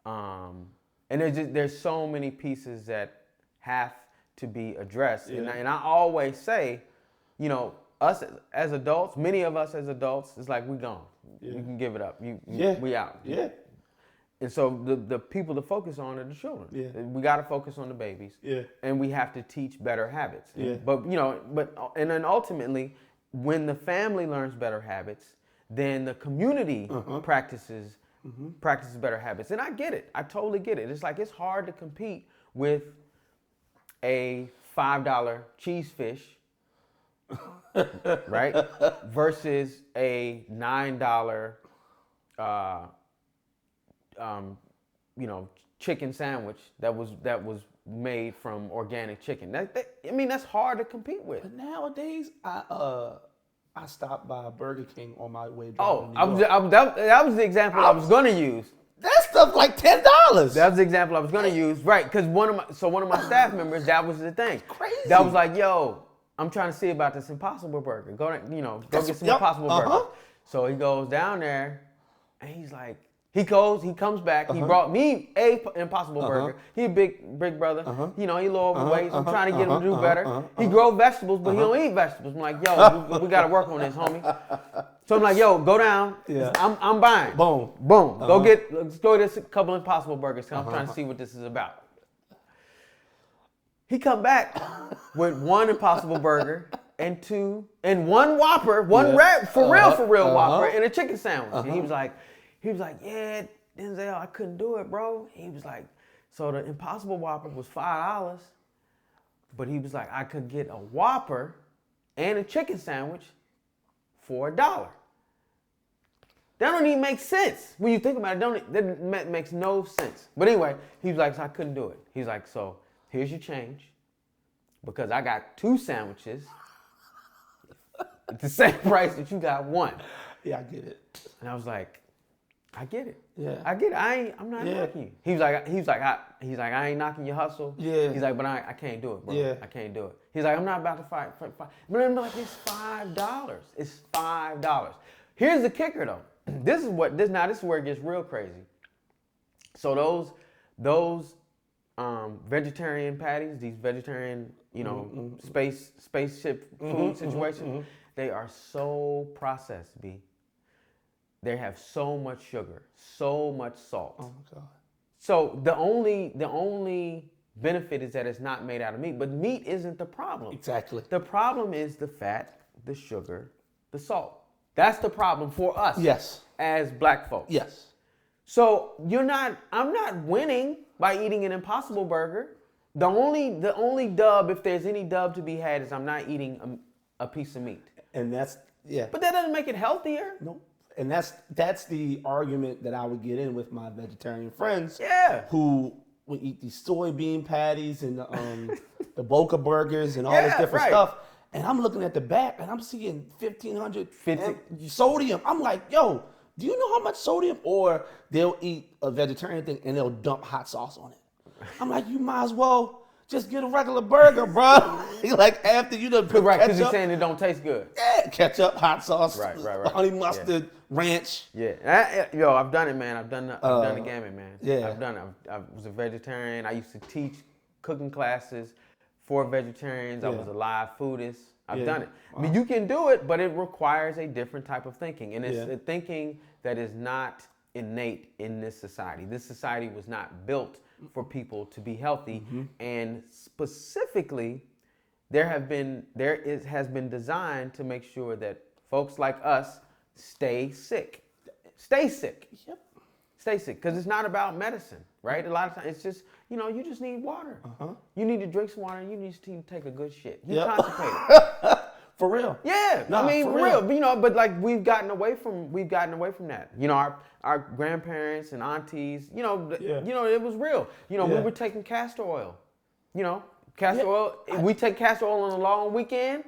And there's so many pieces that have to be addressed. Yeah. And I always say, you know, us as adults, many of us as adults, it's like we gone. Yeah. You can give it up. We out. Yeah. And so the people to focus on are the children. Yeah. We got to focus on the babies. Yeah. And we have to teach better habits. Yeah. But and then ultimately, when the family learns better habits, then the community practices better habits. And I get it. I totally get it. It's like it's hard to compete with a $5 cheese fish, right, versus a $9 chicken sandwich that was made from organic chicken. That's hard to compete with. But nowadays, I stopped by Burger King on my way Oh, driving to New York. that was the example I was going to use. That stuff like $10. That was the example I was going to use, right? Because one of my staff members, that was the thing. Crazy. That was like, yo, I'm trying to see about this Impossible Burger. Go get some Impossible Burger. So he goes down there, and he's like, he comes back. He brought me a Impossible Burger. He a big brother. He a little overweight. So I'm trying to get him to do better. He grows vegetables, but he don't eat vegetables. I'm like, yo, we got to work on this, homie. So I'm like, yo, go down. Yeah. I'm buying. Boom. Let's go get a couple Impossible Burgers. 'Cause I'm trying to see what this is about. He come back with one Impossible Burger and one Whopper, for real Whopper, and a chicken sandwich. And he was like, yeah, Denzel, I couldn't do it, bro. He was like, so the Impossible Whopper was $5, but he was like, I could get a Whopper and a chicken sandwich for $1. That don't even make sense when you think about it. That makes no sense. But anyway, he was like, so I couldn't do it. He's like, so here's your change, because I got 2 sandwiches at the same price that you got 1. Yeah, I get it. And I was like, I get it. Yeah. I get it. I'm not knocking you. He was like, I ain't knocking your hustle. Yeah. He's like, but I can't do it, bro. Yeah. I can't do it. He's like, I'm not about to fight. But I'm like, it's $5. It's $5. Here's the kicker though. This is where it gets real crazy. So those vegetarian patties, these vegetarian, spaceship food situations, they are so processed, B. They have so much sugar, so much salt. Oh my God. So the only benefit is that it's not made out of meat, but meat isn't the problem. Exactly. The problem is the fat, the sugar, the salt. That's the problem for us. Yes. As black folks. Yes. So I'm not winning by eating an Impossible Burger The only dub, if there's any dub to be had, is I'm not eating a piece of meat. And that's yeah. But that doesn't make it healthier. No. And that's the argument that I would get in with my vegetarian friends. Yeah. Who would eat these soybean patties and the Boca burgers and all this different stuff. And I'm looking at the back and I'm seeing 1,500 sodium. I'm like, yo, do you know how much sodium? Or they'll eat a vegetarian thing and they'll dump hot sauce on it. I'm like, you might as well just get a regular burger, bro. Like after you done put Right, because he's saying it don't taste good. Yeah, ketchup, hot sauce, right. honey mustard, ranch. Yeah, yo, I've done it, man. I've done the gamut, man. Yeah. I've done it. I was a vegetarian. I used to teach cooking classes for vegetarians. I was a live foodist. I've done it. I mean, you can do it, but it requires a different type of thinking. And it's a thinking that is not innate in this society. This society was not built for people to be healthy. And specifically, has been designed to make sure that folks like us stay sick. Stay sick. Yep. Stay sick. Because it's not about medicine, right? A lot of times it's just, you just need water. You need to drink some water and you need to take a good shit. You constipated. For real. Yeah. No, I mean, for real. But like we've gotten away from that. Our grandparents and aunties, it was real. We were taking castor oil. Castor oil. We take castor oil on a long weekend.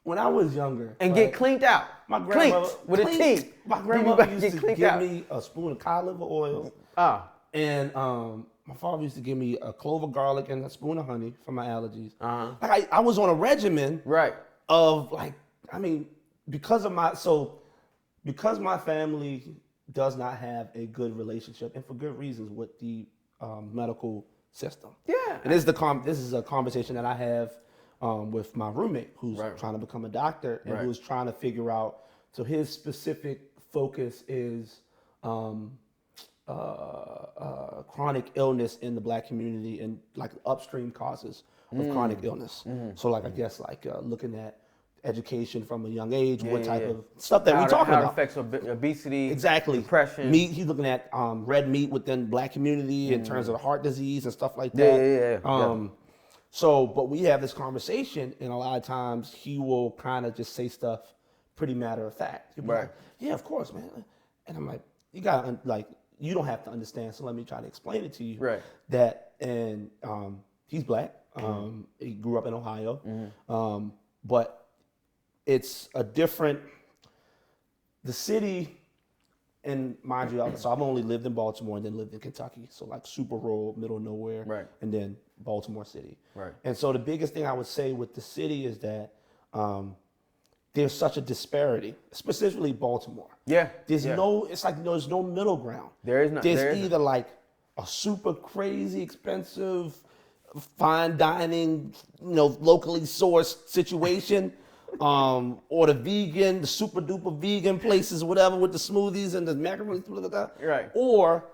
When I was younger. And get cleaned out. My grandmother. With a tea. My grandmother used to give me a spoon of cod liver oil. And my father used to give me a clove of garlic and a spoon of honey for my allergies. Like I was on a regimen. Right. Of because my family does not have a good relationship, and for good reasons, with the medical system. Yeah. And this is a conversation that I have with my roommate who's trying to become a doctor and who's trying to figure out. So his specific focus is chronic illness in the Black community and like upstream causes of chronic illness. So I guess looking at education from a young age, what type of stuff that we're talking about. How it affects obesity, exactly, depression. Meat, he's looking at red meat within the Black community in terms of heart disease and stuff like that. Yeah. So, but we have this conversation and a lot of times he will kind of just say stuff pretty matter of fact. He'll be like, yeah, of course, man. And I'm like, you don't have to understand, so let me try to explain it to you. Right. That, and he's Black. He grew up in Ohio. But it's a different, the city, and mind you, so I've only lived in Baltimore and then lived in Kentucky. So like super rural, middle of nowhere. And then Baltimore City. And so the biggest thing I would say with the city is that there's such a disparity, specifically Baltimore. There's there's no middle ground. There's either like a super crazy expensive fine dining, locally sourced situation, or the super duper vegan places, whatever, with the smoothies and the macaroni, or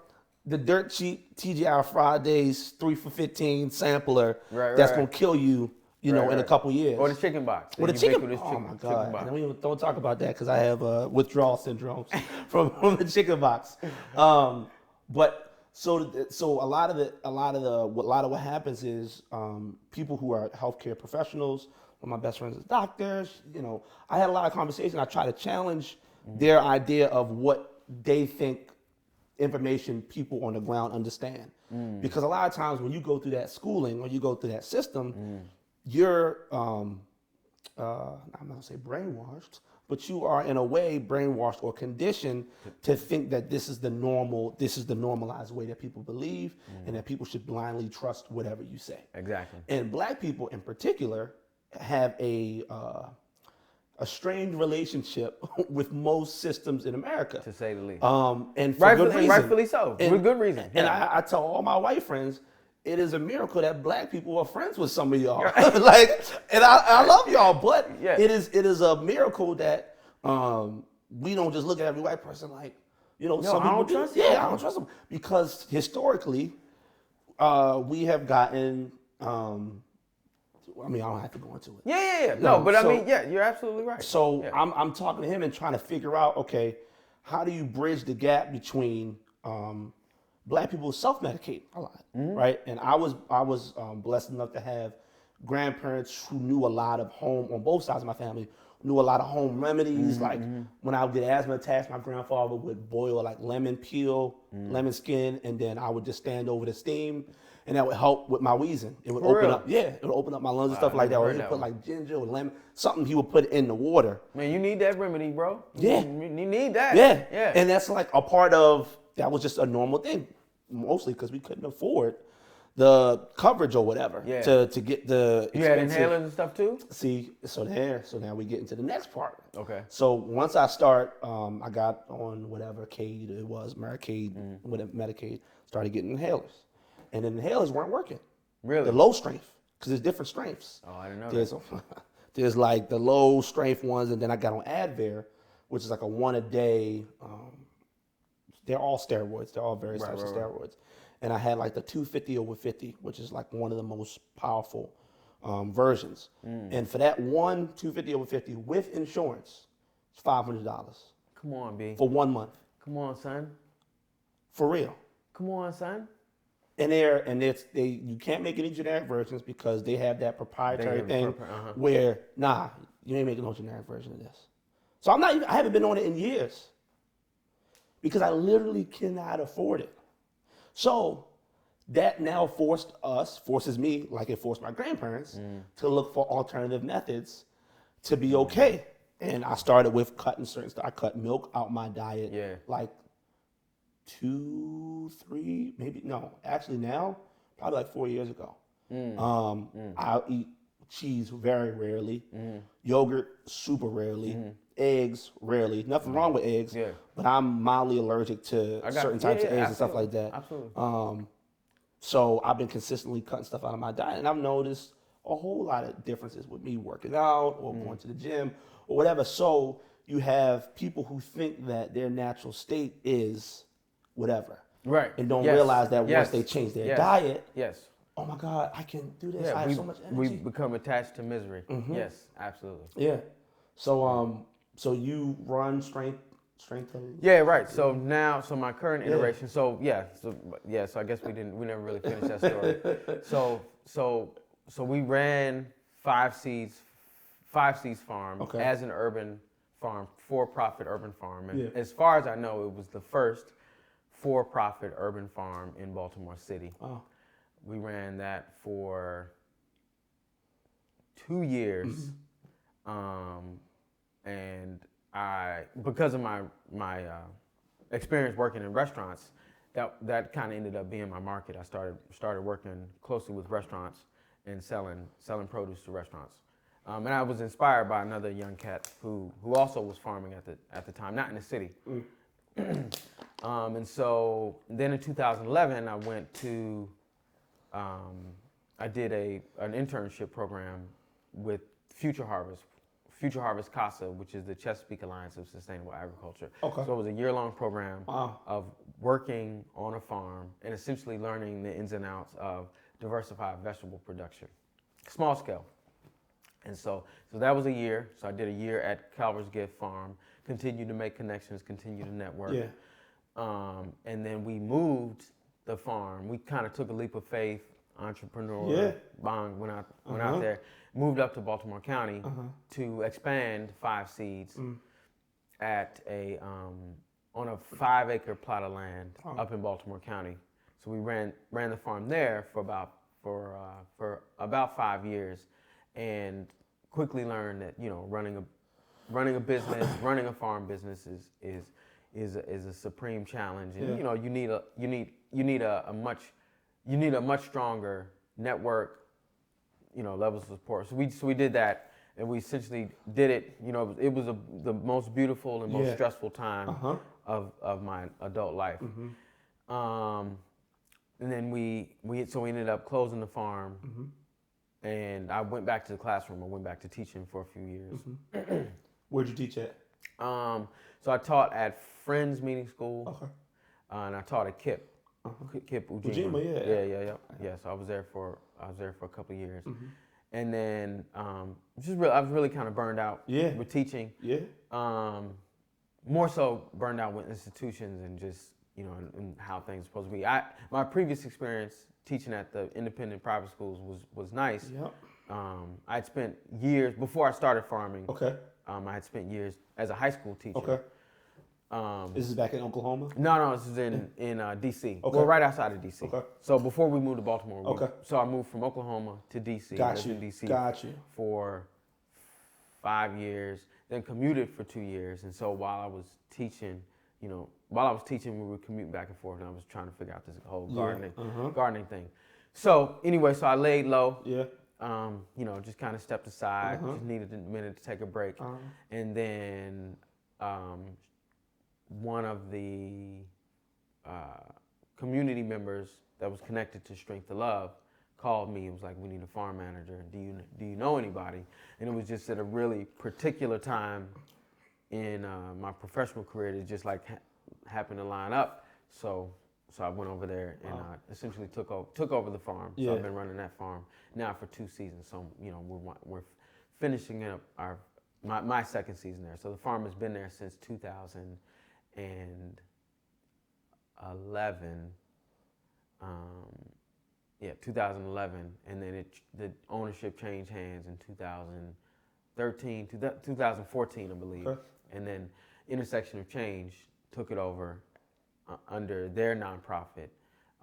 the dirt cheap TGI Fridays 3 for $15 sampler that's gonna kill you, in a couple years. Or the chicken box. Or the chicken. Oh my God! Don't talk about that because I have withdrawal syndromes from the chicken box. But so a lot of what happens is people who are healthcare professionals. One of my best friends is doctors. I had a lot of conversation. I try to challenge their idea of what they think information people on the ground understand. Because a lot of times when you go through that schooling or you go through that system, you're I'm not gonna say brainwashed, but you are in a way brainwashed or conditioned to think that this is the normalized way that people believe, and that people should blindly trust whatever you say. Exactly. And Black people in particular have a strained relationship with most systems in America, to say the least. And for good reason. Rightfully so. For good reason. And I tell all my white friends, it is a miracle that Black people are friends with some of y'all. And I love y'all, but it is a miracle that we don't just look at every white person like, some people I don't trust them. Yeah, I don't trust them. Because historically, we have gotten, I don't have to go into it. Yeah. No, but you're absolutely right. So I'm talking to him and trying to figure out, okay, how do you bridge the gap between Black people self-medicate a lot, right? And I was blessed enough to have grandparents who knew a lot of home, on both sides of my family, knew a lot of home remedies. Like when I would get asthma attacks, my grandfather would boil like lemon peel, lemon skin, and then I would just stand over the steam, and that would help with my wheezing. It would For open real? up, it would open up my lungs and stuff I like that. never Or heard he'd that put one. like ginger or lemon, something he would put in the water. Man, you need that remedy, bro. Yeah. You need that. Yeah. Yeah. And that's like a part of, that was just a normal thing, mostly because we couldn't afford the coverage or whatever Yeah. to get the You had expensive- inhalers and stuff too? See, so now we get into the next part. Okay. So once I start, I got on whatever Cade it was, Medicaid, whatever Medicaid, started getting inhalers. And the inhalers weren't working. Really? The low strength, because there's different strengths. Oh, I didn't know There's, that. there's like the low strength ones, and then I got on Advair, which is like a one a day. They're all steroids. They're all various types of steroids. And I had like the 250 over 50, which is like one of the most powerful versions. And for that one 250 over 50 with insurance, it's $500 Come on, B. for 1 month. Come on, son. For real. Come on, son. And you can't make any generic versions because they have that proprietary have thing uh-huh. where you ain't making no generic version of this. So I haven't been on it in years because I literally cannot afford it. So that now forces me, like it forced my grandparents, to look for alternative methods to be okay. And I started with cutting certain stuff. I cut milk out my diet like 2, 3, actually now, probably like 4 years ago. I'll eat cheese very rarely, yogurt super rarely, eggs rarely. Nothing wrong with eggs, but I'm mildly allergic to certain types of eggs and stuff like that. Absolutely. So I've been consistently cutting stuff out of my diet, and I've noticed a whole lot of differences with me working out or going to the gym or whatever. So you have people who think that their natural state is whatever. Right. And don't Yes. realize that Yes. once they change their Yes. diet, Yes. oh my God, I can do this. Yeah, I have so much we energy. become attached to misery. Yes, absolutely. Yeah. So you run strength. Yeah, right. So my current iteration. So I guess we never really finished that story. So we ran Five Seeds Farm as an urban farm, for-profit urban farm, and as far as I know, it was the first for-profit urban farm in Baltimore City. Oh. We ran that for 2 years, and because of my experience working in restaurants, that kind of ended up being my market. I started working closely with restaurants and selling produce to restaurants, and I was inspired by another young cat who also was farming at the time, not in the city. And so then in 2011, I went to I did an internship program with Future Harvest CASA, which is the Chesapeake Alliance of Sustainable Agriculture. Okay. So it was a year-long program of working on a farm and essentially learning the ins and outs of diversified vegetable production, small scale. And so that was a year. So I did a year at Calver's Gift Farm, continued to make connections, continued to network. Yeah. And then we moved the farm. We kind of took a leap of faith, entrepreneur, bond, went out there, moved up to Baltimore County to expand Five Seeds at on a 5-acre plot of land up in Baltimore County. So we ran the farm there for about 5 years, and quickly learned that running a business, running a farm business is a supreme challenge, and you need a much stronger network, levels of support. So we did that, and we essentially did it. It was the most beautiful and most stressful time of my adult life. And then we ended up closing the farm, and I went back to the classroom. I went back to teaching for a few years. Where'd you teach at? So I taught at Friends Meeting School, and I taught at KIP. KIP Ujima. Yeah. So I was there for a couple of years, and then I was really kind of burned out with teaching. More so burned out with institutions and just and how things are supposed to be. My previous experience teaching at the independent private schools was nice. Yep. I had spent years before I started farming. Okay. I had spent years as a high school teacher. Okay. This is back in Oklahoma? No, this is in D.C. Okay. Well, right outside of D.C. Okay. So before we moved to Baltimore. Okay. So I moved from Oklahoma to D.C. Got I you. lived in D.C. Got you. for 5 years, then commuted for 2 years. And so while I was teaching, we would commute back and forth, and I was trying to figure out this whole gardening thing. So anyway, so I laid low. Yeah. Just kind of stepped aside. Just needed a minute to take a break. And then one of the community members that was connected to Strength to Love called me and was like, "We need a farm manager. Do you know anybody?" And it was just at a really particular time in my professional career that just like happened to line up. So I went over there and essentially took over the farm. Yeah. So I've been running that farm now for 2 seasons. So we're finishing up my second season there. So the farm has been there since 2011. 2011, and then the ownership changed hands in 2014, I believe. Okay. And then Intersection of Change took it over under their nonprofit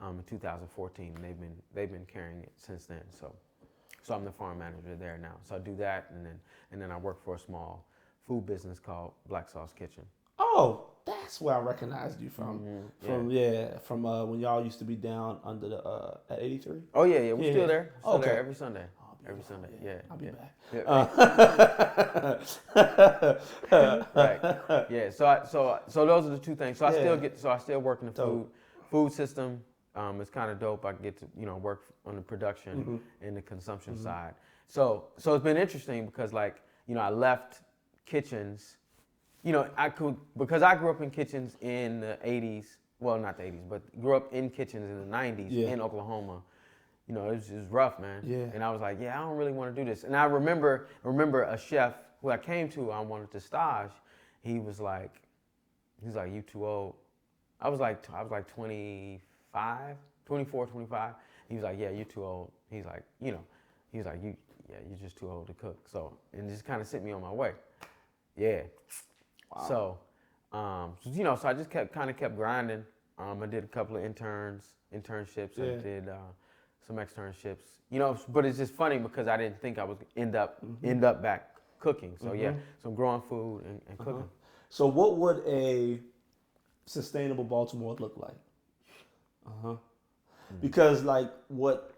in 2014. They've been carrying it since then. So I'm the farm manager there now. So I do that, and then I work for a small food business called Black Sauce Kitchen. Oh, that's where I recognized you from. From when y'all used to be down under the at 83. Oh yeah, we're still there. Okay. There every Sunday. Every Sunday, yeah. I'll be back. Right. Yeah. So those are the two things. So I still work in the food system. It's kind of dope. I get to work on the production and the consumption side. So it's been interesting because I left kitchens. Because I grew up in kitchens in the 80s. Well, not the 80s, but grew up in kitchens in the 90s in Oklahoma. It was rough, man. Yeah. And I was like, I don't really want to do this. And I remember a chef who I came to, I wanted to stage. He was like, "You too old." I was like 25, 24, 25. He was like, "Yeah, you're too old." He's like, you're just too old to cook. So, and just kind of sent me on my way. Yeah. Wow. So I just kept grinding. I did a couple of internships. Yeah. I did some externships. But it's just funny because I didn't think I was end up back cooking. So so I'm growing food and cooking. So what would a sustainable Baltimore look like? Because what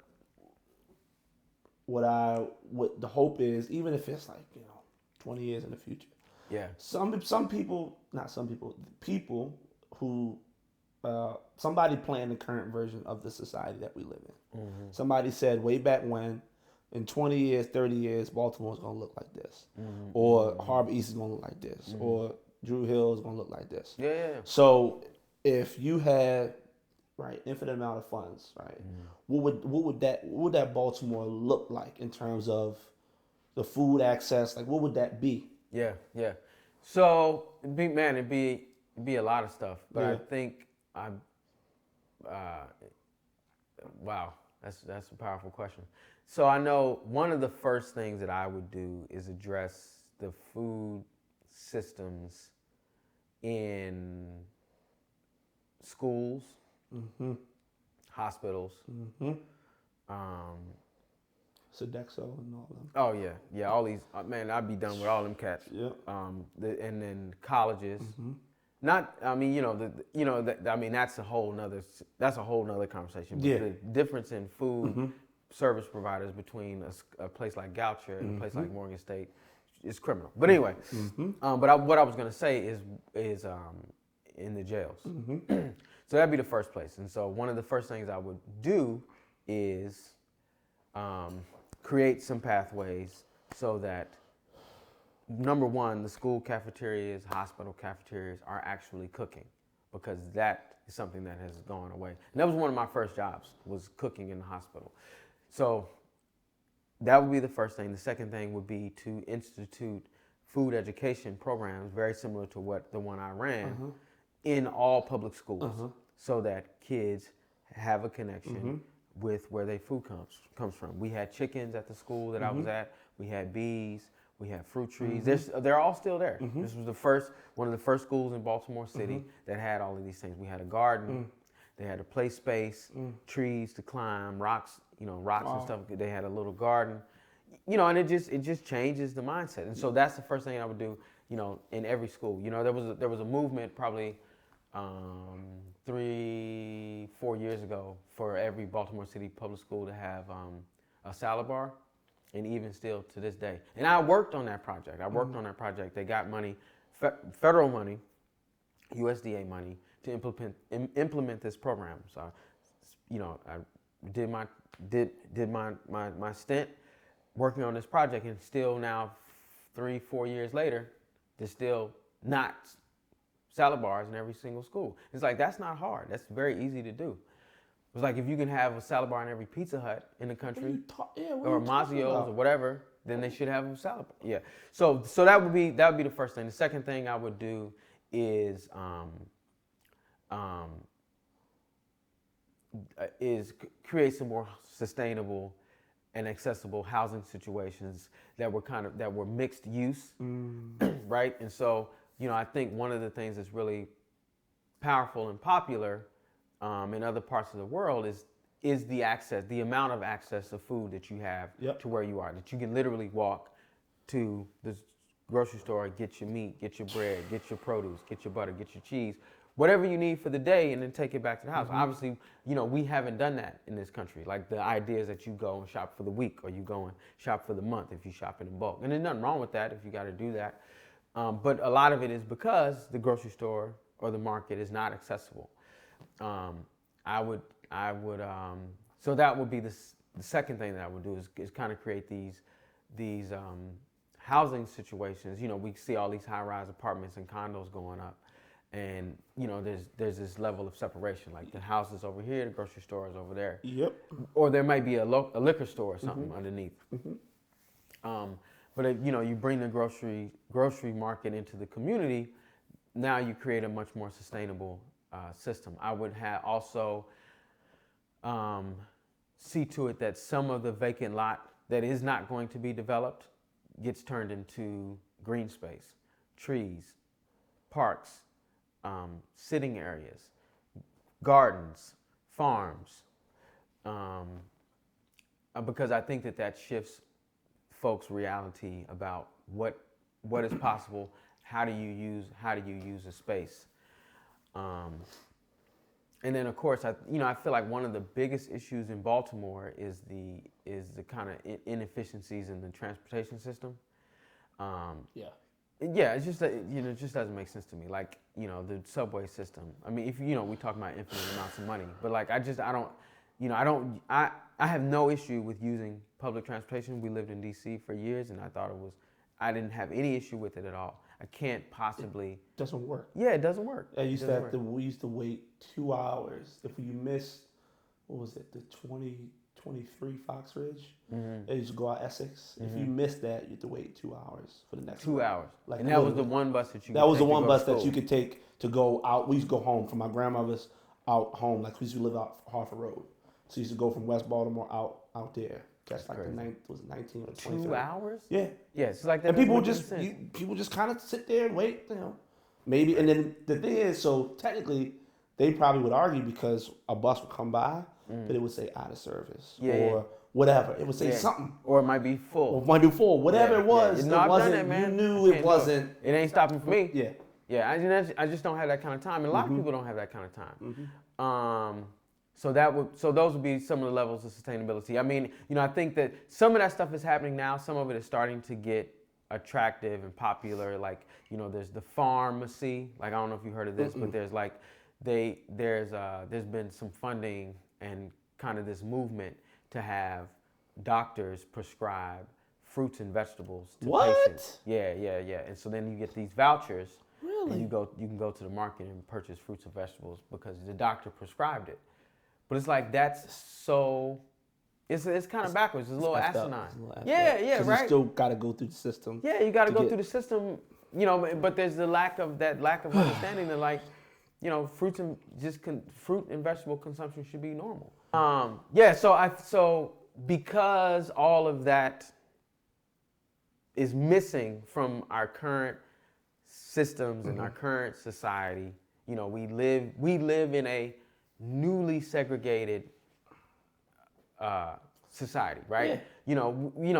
the hope is, even if it's 20 years in the future. Yeah. People who, somebody planned the current version of the society that we live in. Somebody said way back when, in 20 years, 30 years, Baltimore's going to look like this. Or Harbor East is going to look like this. Or Drew Hill is going to look like this. Yeah. So if you had, infinite amount of funds, what would that Baltimore look like in terms of the food access? What would that be? Yeah. So it'd be a lot of stuff, but I think wow, that's a powerful question. So I know one of the first things that I would do is address the food systems in schools, hospitals, Sodexo and all them. Oh yeah, all these I'd be done with all them cats. Yeah. And then colleges. That's a whole nother conversation. But the difference in food service providers between a place like Goucher and a place like Morgan State is criminal. But anyway, what I was gonna say is in the jails. So that'd be the first place. And so one of the first things I would do is create some pathways so that, number one, the school cafeterias, hospital cafeterias are actually cooking, because that is something that has gone away. And that was one of my first jobs, was cooking in the hospital. So that would be the first thing. The second thing would be to institute food education programs very similar to the one I ran in all public schools. so that kids have a connection with where their food comes from. We had chickens at the school that I was at. We had bees. We had fruit trees. They're all still there. This was one of the first schools in Baltimore City that had all of these things. We had a garden. They had a play space, trees to climb, rocks and stuff. They had a little garden, and it just changes the mindset. And so that's the first thing I would do, in every school. There was a movement probably 3-4 years ago for every Baltimore City public school to have a salad bar, and even still to this day. And I worked on that project. They got money, federal money, USDA money, to implement this program. So, I did my stint working on this project, and still now, 3-4 years later, there's still not salad bars in every single school. It's like, that's not hard. That's very easy to do. It's like, if you can have a salad bar in every Pizza Hut in the country, or Mazzio's or whatever, then they should have a salad bar. Yeah. So that would be the first thing. The second thing I would do is create some more sustainable and accessible housing situations that were mixed use, right? And so, I think one of the things that's really powerful and popular in other parts of the world is the amount of access to food that you have to where you are, that you can literally walk to the grocery store, get your meat, get your bread, get your produce, get your butter, get your cheese, whatever you need for the day, and then take it back to the house. Obviously, we haven't done that in this country. Like, the idea is that you go and shop for the week, or you go and shop for the month if you shop in bulk. And there's nothing wrong with that if you got to do that. But a lot of it is because the grocery store or the market is not accessible. So that would be the second thing that I would do is kind of create these housing situations. We see all these high-rise apartments and condos going up. And there's this level of separation. Like, the house is over here, the grocery store is over there. Yep. Or there might be a liquor store or something underneath. But if, you bring the grocery market into the community, now you create a much more sustainable system. I would also see to it that some of the vacant lot that is not going to be developed gets turned into green space, trees, parks, sitting areas, gardens, farms, because I think that shifts folks' reality about what is possible. How do you use a space? And then, of course, I feel like one of the biggest issues in Baltimore is the kind of inefficiencies in the transportation system. Yeah, it's just that, it just doesn't make sense to me. Like, the subway system. I mean, if we talk about infinite amounts of money, but like, I have no issue with using public transportation. We lived in D.C. for years, and I didn't have any issue with it at all. I can't possibly. It doesn't work. Yeah, it doesn't work. We used to wait 2 hours if you missed. What was it? The 2023 Fox Ridge. They used to go out Essex. If you missed that, you had to wait 2 hours for the next 2 one. hours. Like, and that was the one bus that you. That was the one bus that you could take to go out. We used to go home from my grandmother's out home. Like, we used to live out Harford Road, so we used to go from West Baltimore out there. That's like was it 19 or 20? 2 hours? Yeah. Yeah, it's like that. And people just kind of sit there and wait, maybe. And then the thing is, so technically, they probably would argue because a bus would come by, but it would say out of service or whatever. It would say something. Or it might be full. Whatever it was, No, it I've wasn't. done that, man. You knew it wasn't. It ain't stopping for me. Yeah. Yeah, I just don't have that kind of time. And a lot of people don't have that kind of time. So those would be some of the levels of sustainability. I mean, I think that some of that stuff is happening now. Some of it is starting to get attractive and popular. Like, there's the pharmacy. Like, I don't know if you heard of this, but there's like, there's been some funding and kind of this movement to have doctors prescribe fruits and vegetables to patients. Yeah. And so then you get these vouchers. Really? And you can go to the market and purchase fruits and vegetables because the doctor prescribed it. But it's like, it's kind of backwards. It's a little asinine. Yeah, right. You still got to go through the system. Yeah, you got to go through the system, but there's the lack of understanding that, like, fruit and vegetable consumption should be normal. So because all of that is missing from our current systems and our current society, we live in a newly segregated society, right? Yeah.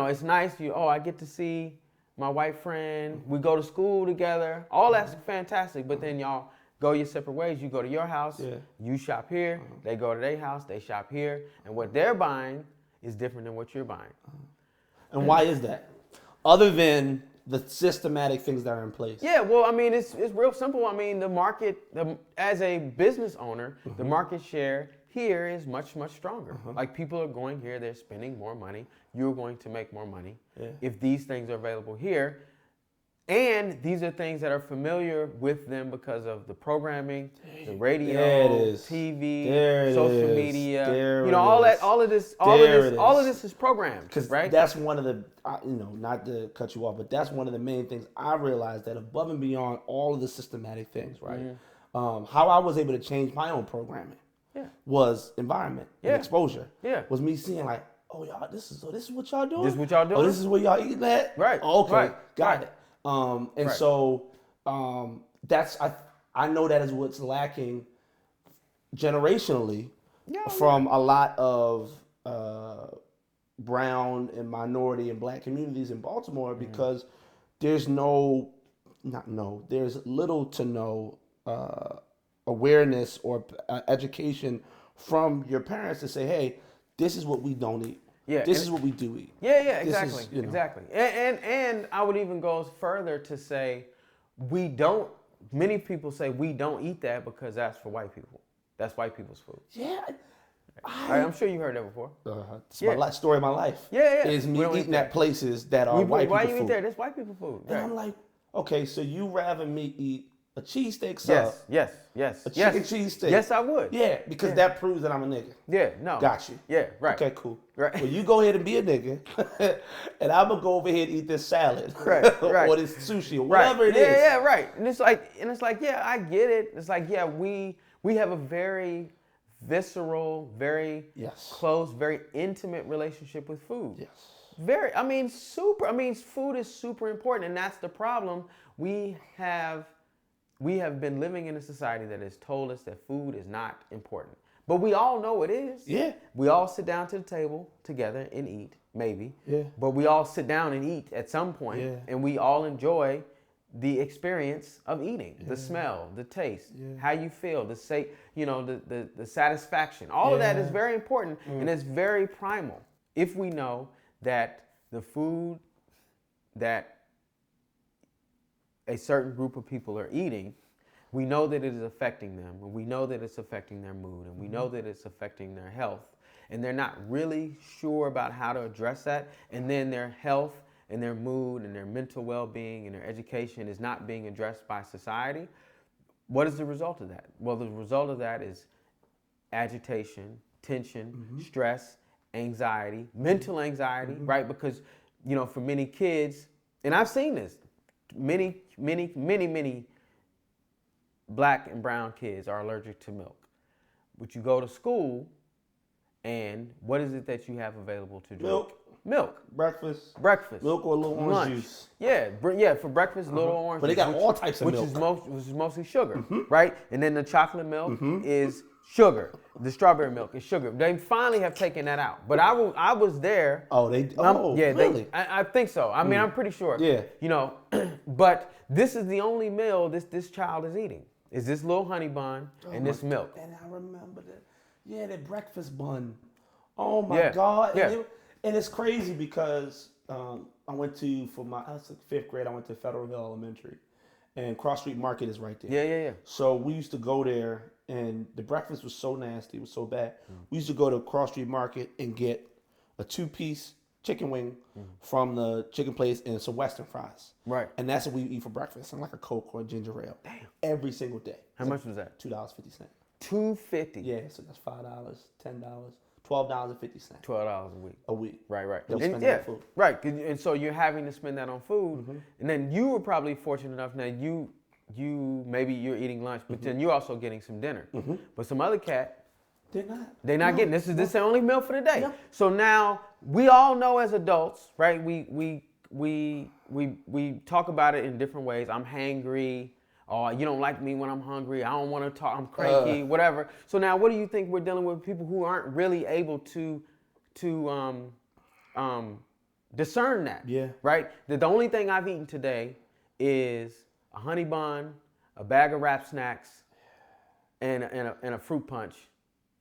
It's nice. I get to see my white friend. We go to school together. All that's fantastic. But then y'all go your separate ways. You go to your house. Yeah. You shop here. They go to their house. They shop here. And what they're buying is different than what you're buying. And why is that? Other than the systematic things that are in place. Yeah, well, I mean, it's real simple. I mean, the market, as a business owner, the market share here is much, much stronger. Like, people are going here, they're spending more money. You're going to make more money if these things are available here. And these are things that are familiar with them because of the programming, the radio, TV, social media. All of this is programmed. Because right? That's one of the, not to cut you off, but that's one of the main things I realized, that above and beyond all of the systematic things, right? How I was able to change my own programming was environment and exposure. Yeah, was me seeing like, oh y'all, this is what y'all doing. This is what y'all doing. Oh, this is where y'all eating at. Right. Oh, okay, right. got it. So that's I know that is what's lacking generationally from a lot of brown and minority and black communities in Baltimore, because there's little to no awareness or education from your parents to say, hey, this is what we don't eat. Yeah, this is what we do eat. Yeah, exactly, exactly. And I would even go further to say, many people say we don't eat that because that's for white people. That's white people's food. Yeah. I'm sure you heard that before. It's my story of my life. Yeah. Is me eating at places that are white people food. Why you eat there? That's white people food. And I'm like, okay, so you rather me eat a cheesesteak sub? Yes. A chicken cheesesteak? Yes, I would. Yeah, because that proves that I'm a nigga. Yeah, no. Got you. Yeah, right. Okay, cool. Right. Well, you go ahead and be a nigga, and I'm gonna go over here and eat this salad, right. or this sushi, or whatever it is. Yeah, right. And it's like, yeah, I get it. It's like, yeah, we have a very visceral, very close, very intimate relationship with food. Yes. Food is super important, and that's the problem. We have been living in a society that has told us that food is not important. But we all know it is. Yeah. We all sit down to the table together and eat, maybe. Yeah. But we all sit down and eat at some point, and we all enjoy the experience of eating, the smell, the taste, how you feel, the satisfaction. All of that is very important, and it's very primal. If we know that the food that a certain group of people are eating, we know that it is affecting them, and we know that it's affecting their mood, and we know that it's affecting their health, and they're not really sure about how to address that, and then their health and their mood and their mental well-being and their education is not being addressed by society. What is the result of that? Well, the result of that is agitation, tension, stress, anxiety, mental anxiety, right? Because, for many kids, and I've seen this, many black and brown kids are allergic to milk. But you go to school, and what is it that you have available to drink? Milk. Breakfast. Milk or a little orange juice. Yeah, for breakfast, little orange juice. But they got all types of milk. Which is mostly sugar, right? And then the chocolate milk is sugar. The strawberry milk is sugar. They finally have taken that out. But I was there. Oh, really? I think so. I mean, I'm pretty sure. Yeah. But this is the only meal this child is eating. Is this little honey bun and this milk. And I remember that. Yeah, that breakfast bun. Oh my God. And it's crazy because I went to, I was like 5th grade, I went to Federal Hill Elementary. And Cross Street Market is right there. Yeah. So we used to go there, and the breakfast was so nasty, it was so bad. We used to go to Cross Street Market and get a 2-piece chicken wing from the chicken place and some Western fries. Right. And that's what we eat for breakfast, and like a Coke or a ginger ale. Damn. Every single day. How much was that? $2.50. $2.50. Yeah, so that's $5, $10, $12.50. $12 a week. A week. Right. That we spend on food. Right. And so you're having to spend that on food, and then you were probably fortunate enough that you maybe you're eating lunch, but then you're also getting some dinner. But some other cat, they're not getting this is the only meal for the day. No. So now we all know as adults, right? We talk about it in different ways. I'm hangry. Or you don't like me when I'm hungry. I don't want to talk. I'm cranky. Whatever. So now, what do you think we're dealing with? People who aren't really able to discern that. Yeah. Right. The only thing I've eaten today is a honey bun, a bag of wrap snacks, and a fruit punch.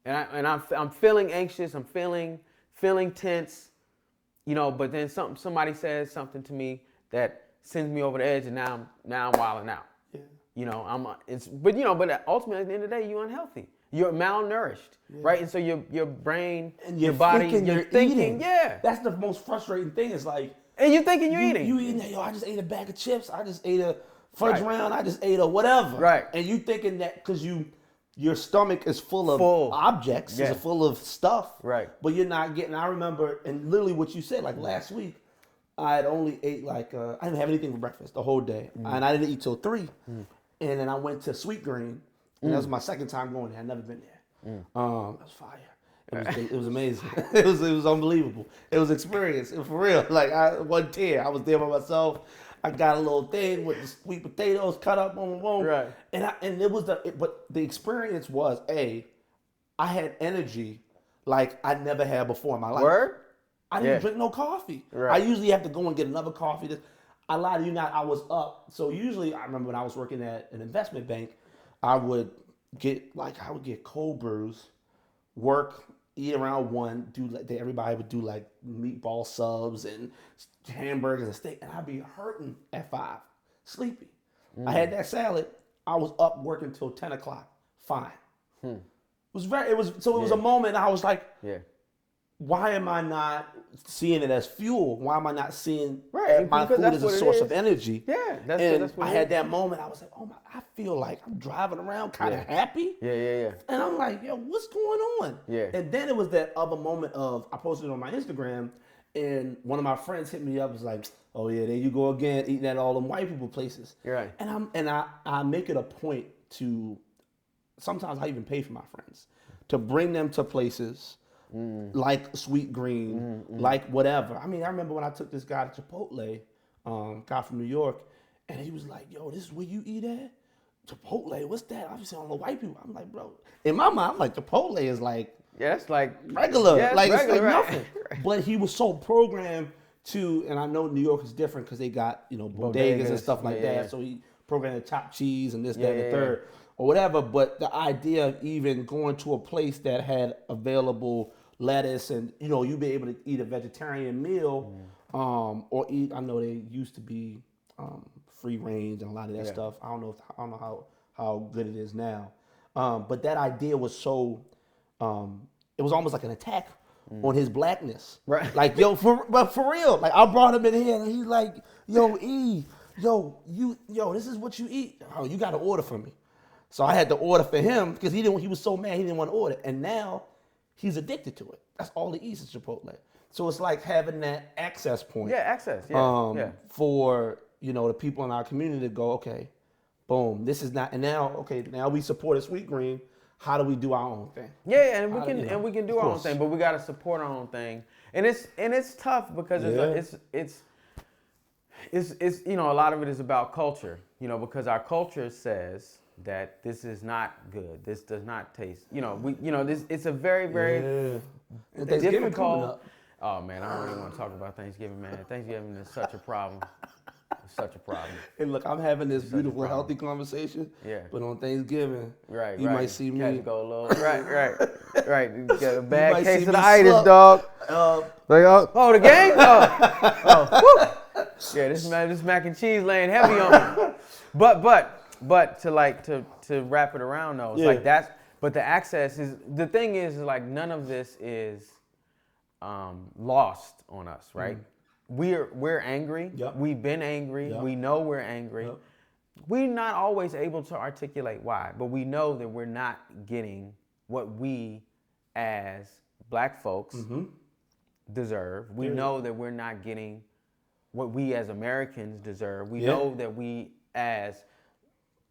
And I'm feeling anxious. I'm feeling tense. You know. But then somebody says something to me that sends me over the edge, and now I'm wilding out. Yeah. You know, but ultimately at the end of the day, you're unhealthy. You're malnourished, right? And so your brain and your body, you're thinking, eating. Yeah. That's the most frustrating thing. Is like, and you're thinking you're eating. You eating? Yo, I just ate a bag of chips. I just ate a fudge round. I just ate a whatever. Right. And you thinking that because your stomach is full of objects, it's full of stuff. Right. But you're not getting. I remember, and literally what you said, like last week, I had only ate I didn't have anything for breakfast the whole day, and I didn't eat till 3. And then I went to Sweet Green, and that was my second time going there. I'd never been there. It was fire. It was amazing. it was unbelievable. It was experience. For real. Like I wasn't there. I was there by myself. I got a little thing with the sweet potatoes cut up, boom. Right. And it was but the experience was I had energy like I never had before in my life. Word? I didn't drink no coffee. Right. I usually have to go and get another coffee. I lied to you not. I was up. So usually, I remember when I was working at an investment bank, I would get cold brews, work, eat around 1, everybody would do like meatball subs and hamburgers and steak, and I'd be hurting at 5, sleepy. I had that salad. I was up working till 10 o'clock. Fine. It was a moment. I was like, why am I not seeing it as fuel? Why am I not seeing my food as a source of energy? Yeah, that's what I had that moment. I was like, oh my, I feel like I'm driving around kind of happy. Yeah. And I'm like, yo, what's going on? Yeah. And then it was that other moment of, I posted it on my Instagram, and one of my friends hit me up, was like, oh yeah, there you go again, eating at all them white people places. You're right. And I make it a point to, sometimes I even pay for my friends, to bring them to places like Sweet Green, like whatever. I mean, I remember when I took this guy to Chipotle, guy from New York, and he was like, yo, this is where you eat at? Chipotle, what's that? Obviously on the white people. I'm like, bro, in my mind, I'm like, Chipotle is like, that's like regular. Yeah, like regular, it's like right. nothing. But he was so programmed to, and I know New York is different because they got, bodegas and stuff like that. So he programmed the chopped cheese and this, that, and the third, or whatever. But the idea of even going to a place that had available lettuce and, you be able to eat a vegetarian meal, or eat, I know they used to be free range and a lot of that stuff. I don't know how good it is now. But that idea was so, it was almost like an attack on his blackness. Right. Like, yo, for real. Like, I brought him in here and he's like, yo, this is what you eat. Oh, you got to order for me. So I had to order for him because he was so mad he didn't want to order. And now he's addicted to it. That's all he eats is Chipotle. So it's like having that access point. Yeah, access. Yeah. For, the people in our community to go, okay, boom, this is not, and now we supported Sweet Green. How do we do our own thing? Yeah, and we can do our own thing, but we got to support our own thing. And it's tough because it's a lot of it is about culture, because our culture says that this is not good. This does not taste, it's a very, very difficult. Oh man, I don't really want to talk about Thanksgiving, man. Thanksgiving is such a problem. It's such a problem. And look, I'm having this beautiful, healthy conversation. Yeah. But on Thanksgiving, right, you might see me. Go a little, right. You got a bad case of the itis, slump. Dog. The game? Woo. Yeah, this mac and cheese laying heavy on me. But to wrap it around though, it's like that's. But the access is the thing is like none of this is lost on us, right? We're angry. Yep. We've been angry. Yep. We know we're angry. Yep. We're not always able to articulate why, but we know that we're not getting what we as black folks deserve. We know that we're not getting what we as Americans deserve. We know that we as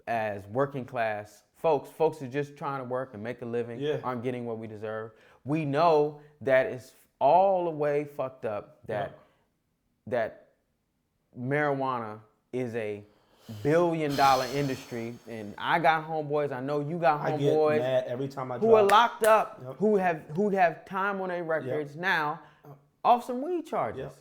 as working class folks who are just trying to work and make a living, Yeah. aren't getting what we deserve. We know that it's all the way fucked up that marijuana is a billion-dollar industry, and I got homeboys. I know you got I get homeboys mad every time I who are drive. locked up, Yep. who have time on their records now, off some weed charges.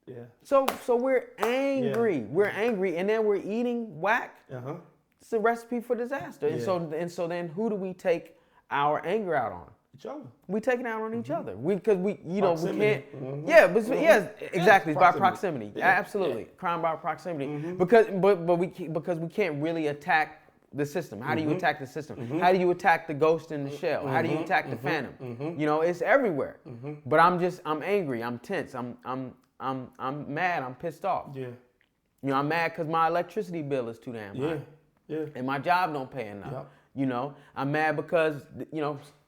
Yeah. So we're angry. We're angry, and then we're eating whack. Uh-huh. It's a recipe for disaster. Yeah. And so then who do we take our anger out on? Each other. We take it out on each other. Because we Proximity. we can't. Mhm. Yeah, but yes, exactly. It's by Proximity. proximity. Yeah. Absolutely, crime by proximity. Because we can't really attack the system. How do you attack the system? How do you attack the ghost in the shell? How do you attack the phantom? You know, it's everywhere. But I'm angry. I'm tense. I'm mad. I'm pissed off. Yeah. You know, I'm mad because my electricity bill is too damn high. Yeah. And my job don't pay enough. Yep. You know, I'm mad because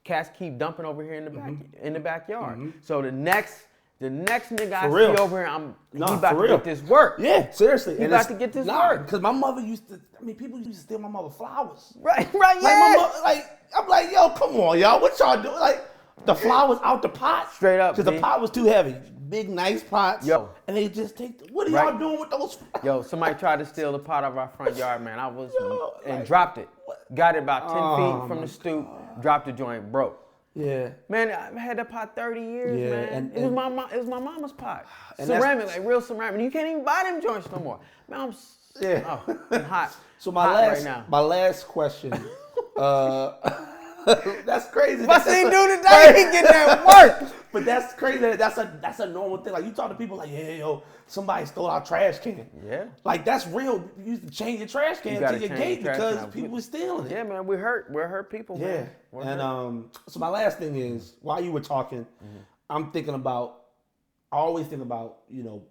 cats keep dumping over here in the backyard. So the next nigga I see over here, he about to get this work. Yeah, seriously. He about to get this work. Because my mother used to. People used to steal my mother flowers. Right, yeah. Like my mother, I'm like, yo, come on, y'all, what y'all doing? Like the flowers out the pot, Straight up, because the pot was too heavy. Big nice pots. Yo. And they just take. What are y'all doing with those? Yo, somebody tried to steal the pot of our front yard, man. I was Yo, dropped it. Got it about 10 feet from the stoop. Dropped the joint, broke. Yeah. Man, I had that pot 30 years, Yeah, man. and- It was my mama's pot. And Ceramic, like real ceramic. You can't even buy them joints no more. Man, I'm hot. So right now. my last question. That's crazy. If I seen dude today, he getting that work. But that's crazy. That's a normal thing. Like you talk to people like, yeah, yo, somebody stole our trash can. Yeah. Like that's real. You used to change your trash can gotta to your change gate your trash because can. people were stealing it. Yeah, man, we're hurt people, Yeah. man. We're And hurt. so my last thing is, while you were talking, I'm thinking about. I always think about,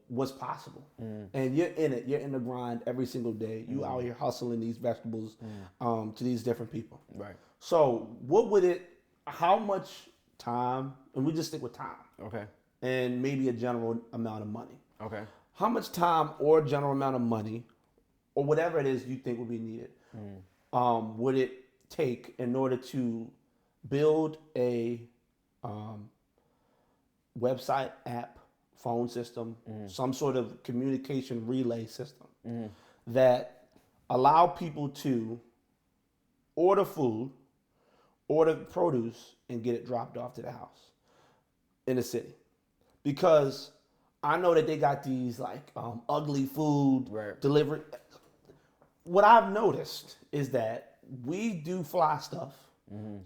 what's possible. And you're in it. You're in the grind every single day. You out here hustling these vegetables to these different people. Right. So how much time, and we just stick with time, Okay. and maybe a general amount of money. Okay. How much time or general amount of money, or whatever it is you think would be needed, would it take in order to build a website, app, phone system, some sort of communication relay system that allow people to order food, order produce, and get it dropped off to the house in the city? Because I know that they got these ugly food delivery. What I've noticed is that we do fly stuff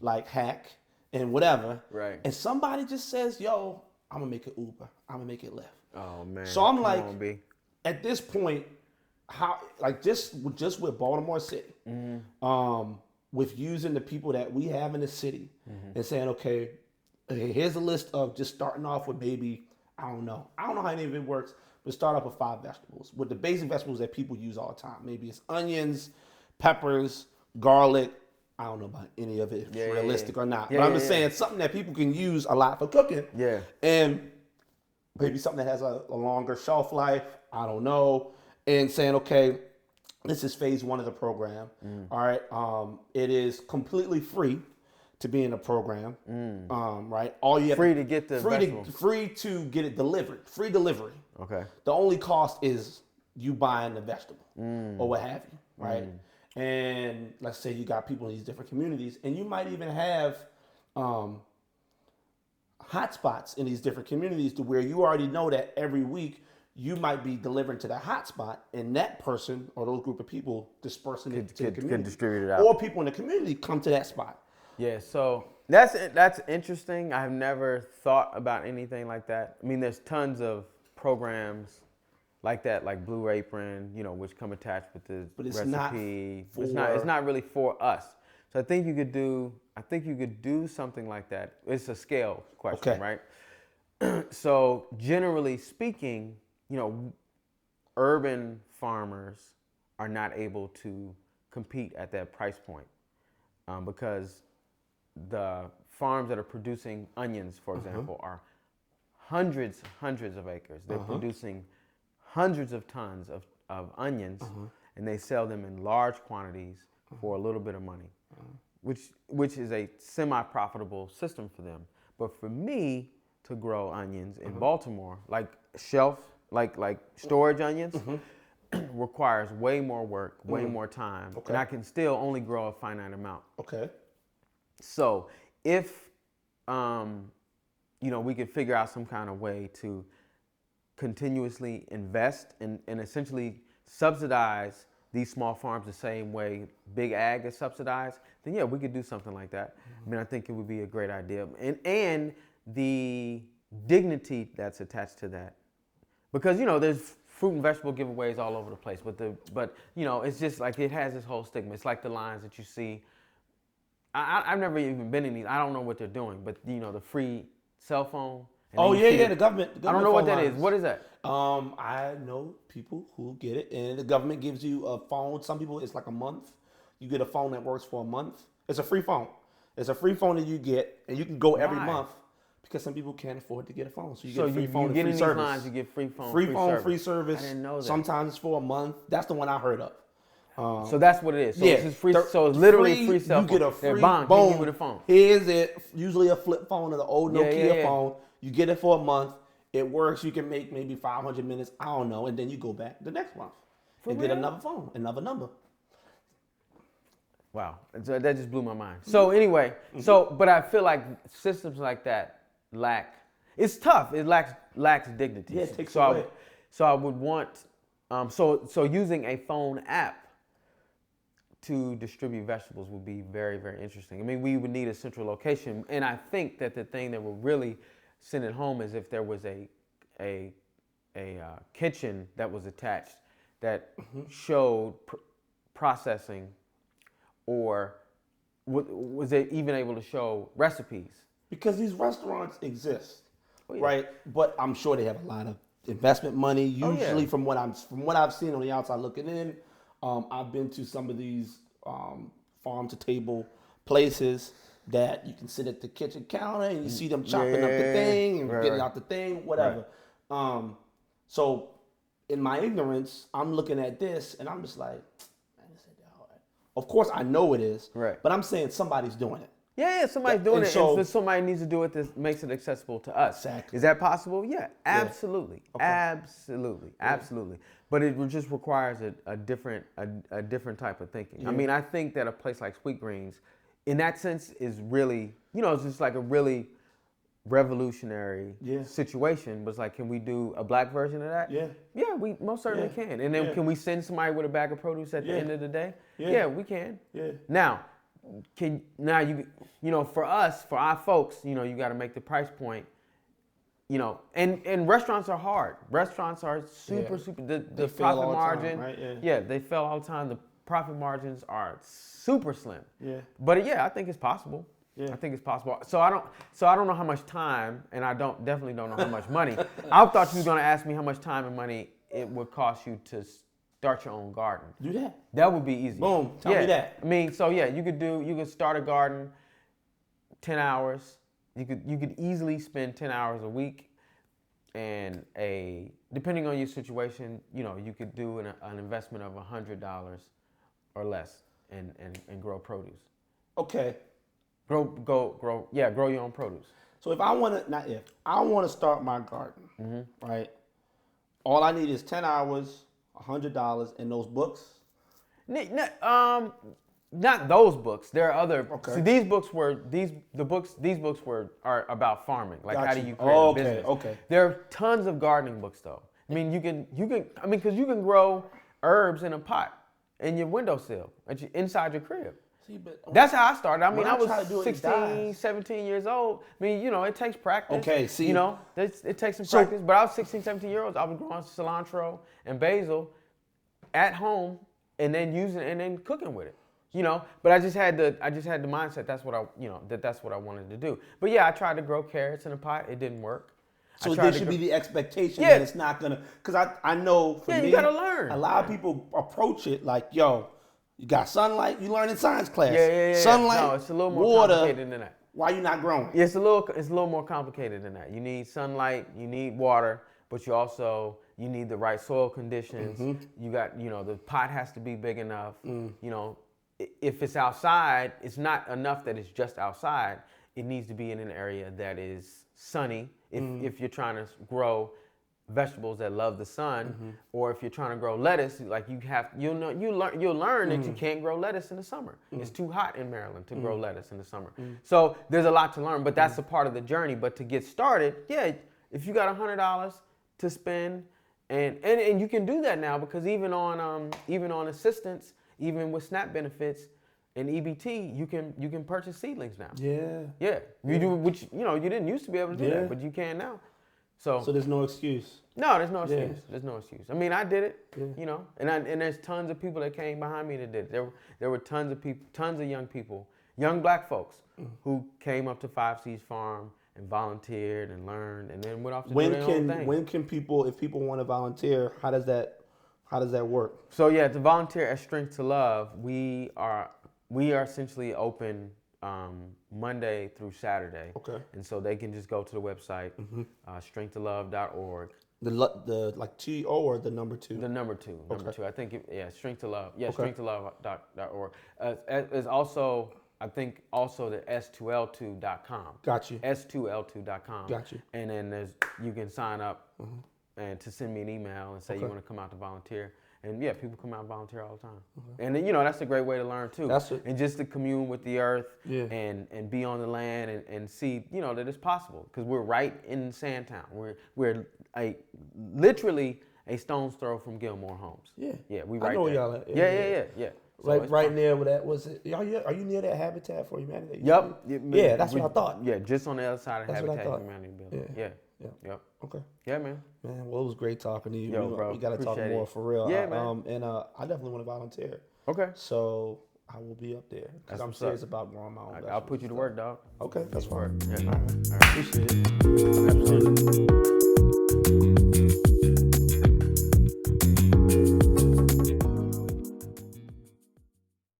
like Hack and whatever, Right. and somebody just says, yo, I'm gonna make it Uber, I'm gonna make it Lyft. Oh man. So I'm Come like, on, B. at this point, how just with Baltimore City, with using the people that we have in the city and saying, okay, here's a list of just starting off with maybe, I don't know how any of it works, but start off with 5 vegetables, with the basic vegetables that people use all the time. Maybe it's onions, peppers, garlic. I don't know about any of it, if it's realistic or not. Yeah, but I'm just saying something that people can use a lot for cooking. Yeah. And maybe something that has a longer shelf life. I don't know. And saying, okay, this is phase 1 of the program. All right. It is completely free to be in the program. Right. All you have Free to get the vegetables. free to get it delivered. Free delivery. Okay. The only cost is you buying the vegetable or what have you. Right. And let's say you got people in these different communities, and you might even have hotspots in these different communities to where you already know that every week you might be delivering to the hotspot, and that person or those group of people dispersing it to the community. Could distribute it out. Or people in the community come to that spot. Yeah, so that's interesting. I've never thought about anything like that. I mean, there's tons of programs like that, like Blue Apron, which come attached with the it's recipe. not It's not really for us. So I think you could do something like that. It's a scale question, right? So generally speaking, urban farmers are not able to compete at that price point because the farms that are producing onions, for example, are hundreds of acres. They're producing hundreds of tons of onions, and they sell them in large quantities for a little bit of money, which is a semi-profitable system for them. But for me to grow onions in Baltimore, like storage onions, requires way more work, way more time, and I can still only grow a finite amount. Okay. So if we could figure out some kind of way to continuously invest and essentially subsidize these small farms the same way big ag is subsidized, then yeah, we could do something like that. I mean, I think it would be a great idea, and the dignity that's attached to that, because there's fruit and vegetable giveaways all over the place, but it's just like it has this whole stigma. It's like the lines that you see. I've never even been in these. I don't know what they're doing, but the free cell phone. Oh yeah, the government. I don't know what that is. What is that? I know people who get it, and the government gives you a phone. Some people it's like a month. You get a phone that works for a month. It's a free phone. It's a free phone that you get, and you can go every month because some people can't afford to get a phone. So you get a free phone and free service. Lines, you get free phone, free service. I didn't know that. Sometimes it's for a month. That's the one I heard of. So that's what it is. So yeah, it's just free. So it's literally free cell phone. You get a free boom with a phone. Here's it. Usually a flip phone or the old Nokia phone. You get it for a month. It works. You can make maybe 500 minutes. I don't know, and then you go back the next month and get another phone, another number. Wow, that just blew my mind. So anyway, but I feel like systems like that lack. It's tough. It lacks dignity. Yeah, it takes away. So I would want. So using a phone app to distribute vegetables would be very, very interesting. I mean, we would need a central location, and I think that the thing that would really send it home is if there was a kitchen that was attached that showed processing, or was it even able to show recipes? Because these restaurants exist, right? But I'm sure they have a lot of investment money. Usually, from what I've seen on the outside looking in, I've been to some of these farm to table places that you can sit at the kitchen counter and you see them chopping up the thing and getting out the thing, whatever. So in my ignorance, I'm looking at this and I'm just like, man, this ain't that hard. Of course I know it is, but I'm saying somebody's doing it. Yeah, somebody's doing it. So somebody needs to do it that makes it accessible to us. Exactly. Is that possible? Yeah, absolutely. Okay. Absolutely. But it just requires a different type of thinking. I mean, I think that a place like Sweet Greens, in that sense, is really, it's just like a really revolutionary situation. But it's like, can we do a black version of that? Yeah, we most certainly can. And then can we send somebody with a bag of produce at the end of the day? Yeah, we can. Now, for us, for our folks, you got to make the price point. And restaurants are hard. Restaurants are super. The profit margin, right? They fail all the time. The profit margins are super slim. But I think it's possible. I think it's possible. So I don't know how much time, and I definitely don't know how much money. I thought you were going to ask me how much time and money it would cost you to start your own garden. Do that. That would be easy. Boom. Tell me that. I mean, you could start a garden 10 hours. You could easily spend 10 hours a week, and depending on your situation, you could do an investment of $100 or less and grow produce. Okay. Grow your own produce. So I want to start my garden, right? All I need is 10 hours, $100, and those books. Not those books. There are other. Okay. See, these books are about farming. Like, how do you create a business? Okay. There are tons of gardening books, though. I mean, because you can grow herbs in a pot in your windowsill inside your crib. See, but that's how I started. I mean, I was 16, 17 years old. I mean, it takes practice. Okay, see. It takes some practice. But I was 16, 17 years old. I was growing cilantro and basil at home and then cooking with it. But I just had the mindset. That's what I wanted to do. But I tried to grow carrots in a pot. It didn't work. So there should be the expectation that it's not gonna. Because I know for me, you gotta learn. A lot of people approach it like, yo, you got sunlight. You learn in science class. Yeah. Sunlight. No, it's a little more complicated than that. Why you not growing? Yeah, it's a little more complicated than that. You need sunlight. You need water, but you also You need the right soil conditions. You got, the pot has to be big enough. If it's outside, it's not enough that it's just outside. It needs to be in an area that is sunny. If you're trying to grow vegetables that love the sun, or if you're trying to grow lettuce, like you'll learn that you can't grow lettuce in the summer. It's too hot in Maryland to grow lettuce in the summer. So there's a lot to learn, but that's a part of the journey. But to get started, if you got $100 to spend, and you can do that now, because even on assistance, even with SNAP benefits and EBT, you can purchase seedlings now. Yeah. You do, which you didn't used to be able to do that, but you can now. So there's no excuse. No, there's no excuse. There's no excuse. I mean, I did it, and there's tons of people that came behind me that did it. There were tons of people, tons of young people, young black folks who came up to 5 Seas Farm and volunteered and learned, and then went off to do their own thing. When can people, if people want to volunteer, how does that work? So to volunteer at Strength to Love, we are essentially open Monday through Saturday. Okay. And so they can just go to the website, strengthtolove.org. The like TO or the number 2? The number 2. Number 2. I think Strength to Love. Yeah, strenghthtolove.org. It's also, I think, also the S2L2.com. Got you. S2L2.com. Got you. And then you can sign up and to send me an email and say you want to come out to volunteer. And people come out and volunteer all the time. And then, that's a great way to learn too. And just to commune with the earth and be on the land and see, that it's possible. Because we're right in Sandtown. We're literally a stone's throw from Gilmore Homes. Yeah, we right I know there. Y'all at. Yeah. So right near where that was. Are you near that Habitat for Humanity? Yep. Yeah, that's what I thought. Yeah, just on the other side of Habitat for Humanity building. Yeah. Yep. Okay. Yeah, man. Well, it was great talking to you. Bro, we got to talk more for real. Yeah, man. And I definitely want to volunteer. Okay. So I will be up there because I'm serious about growing my own vegetables. I'll put you to work, dog. Okay, that's fine. Yeah. All right. I appreciate it. Absolutely.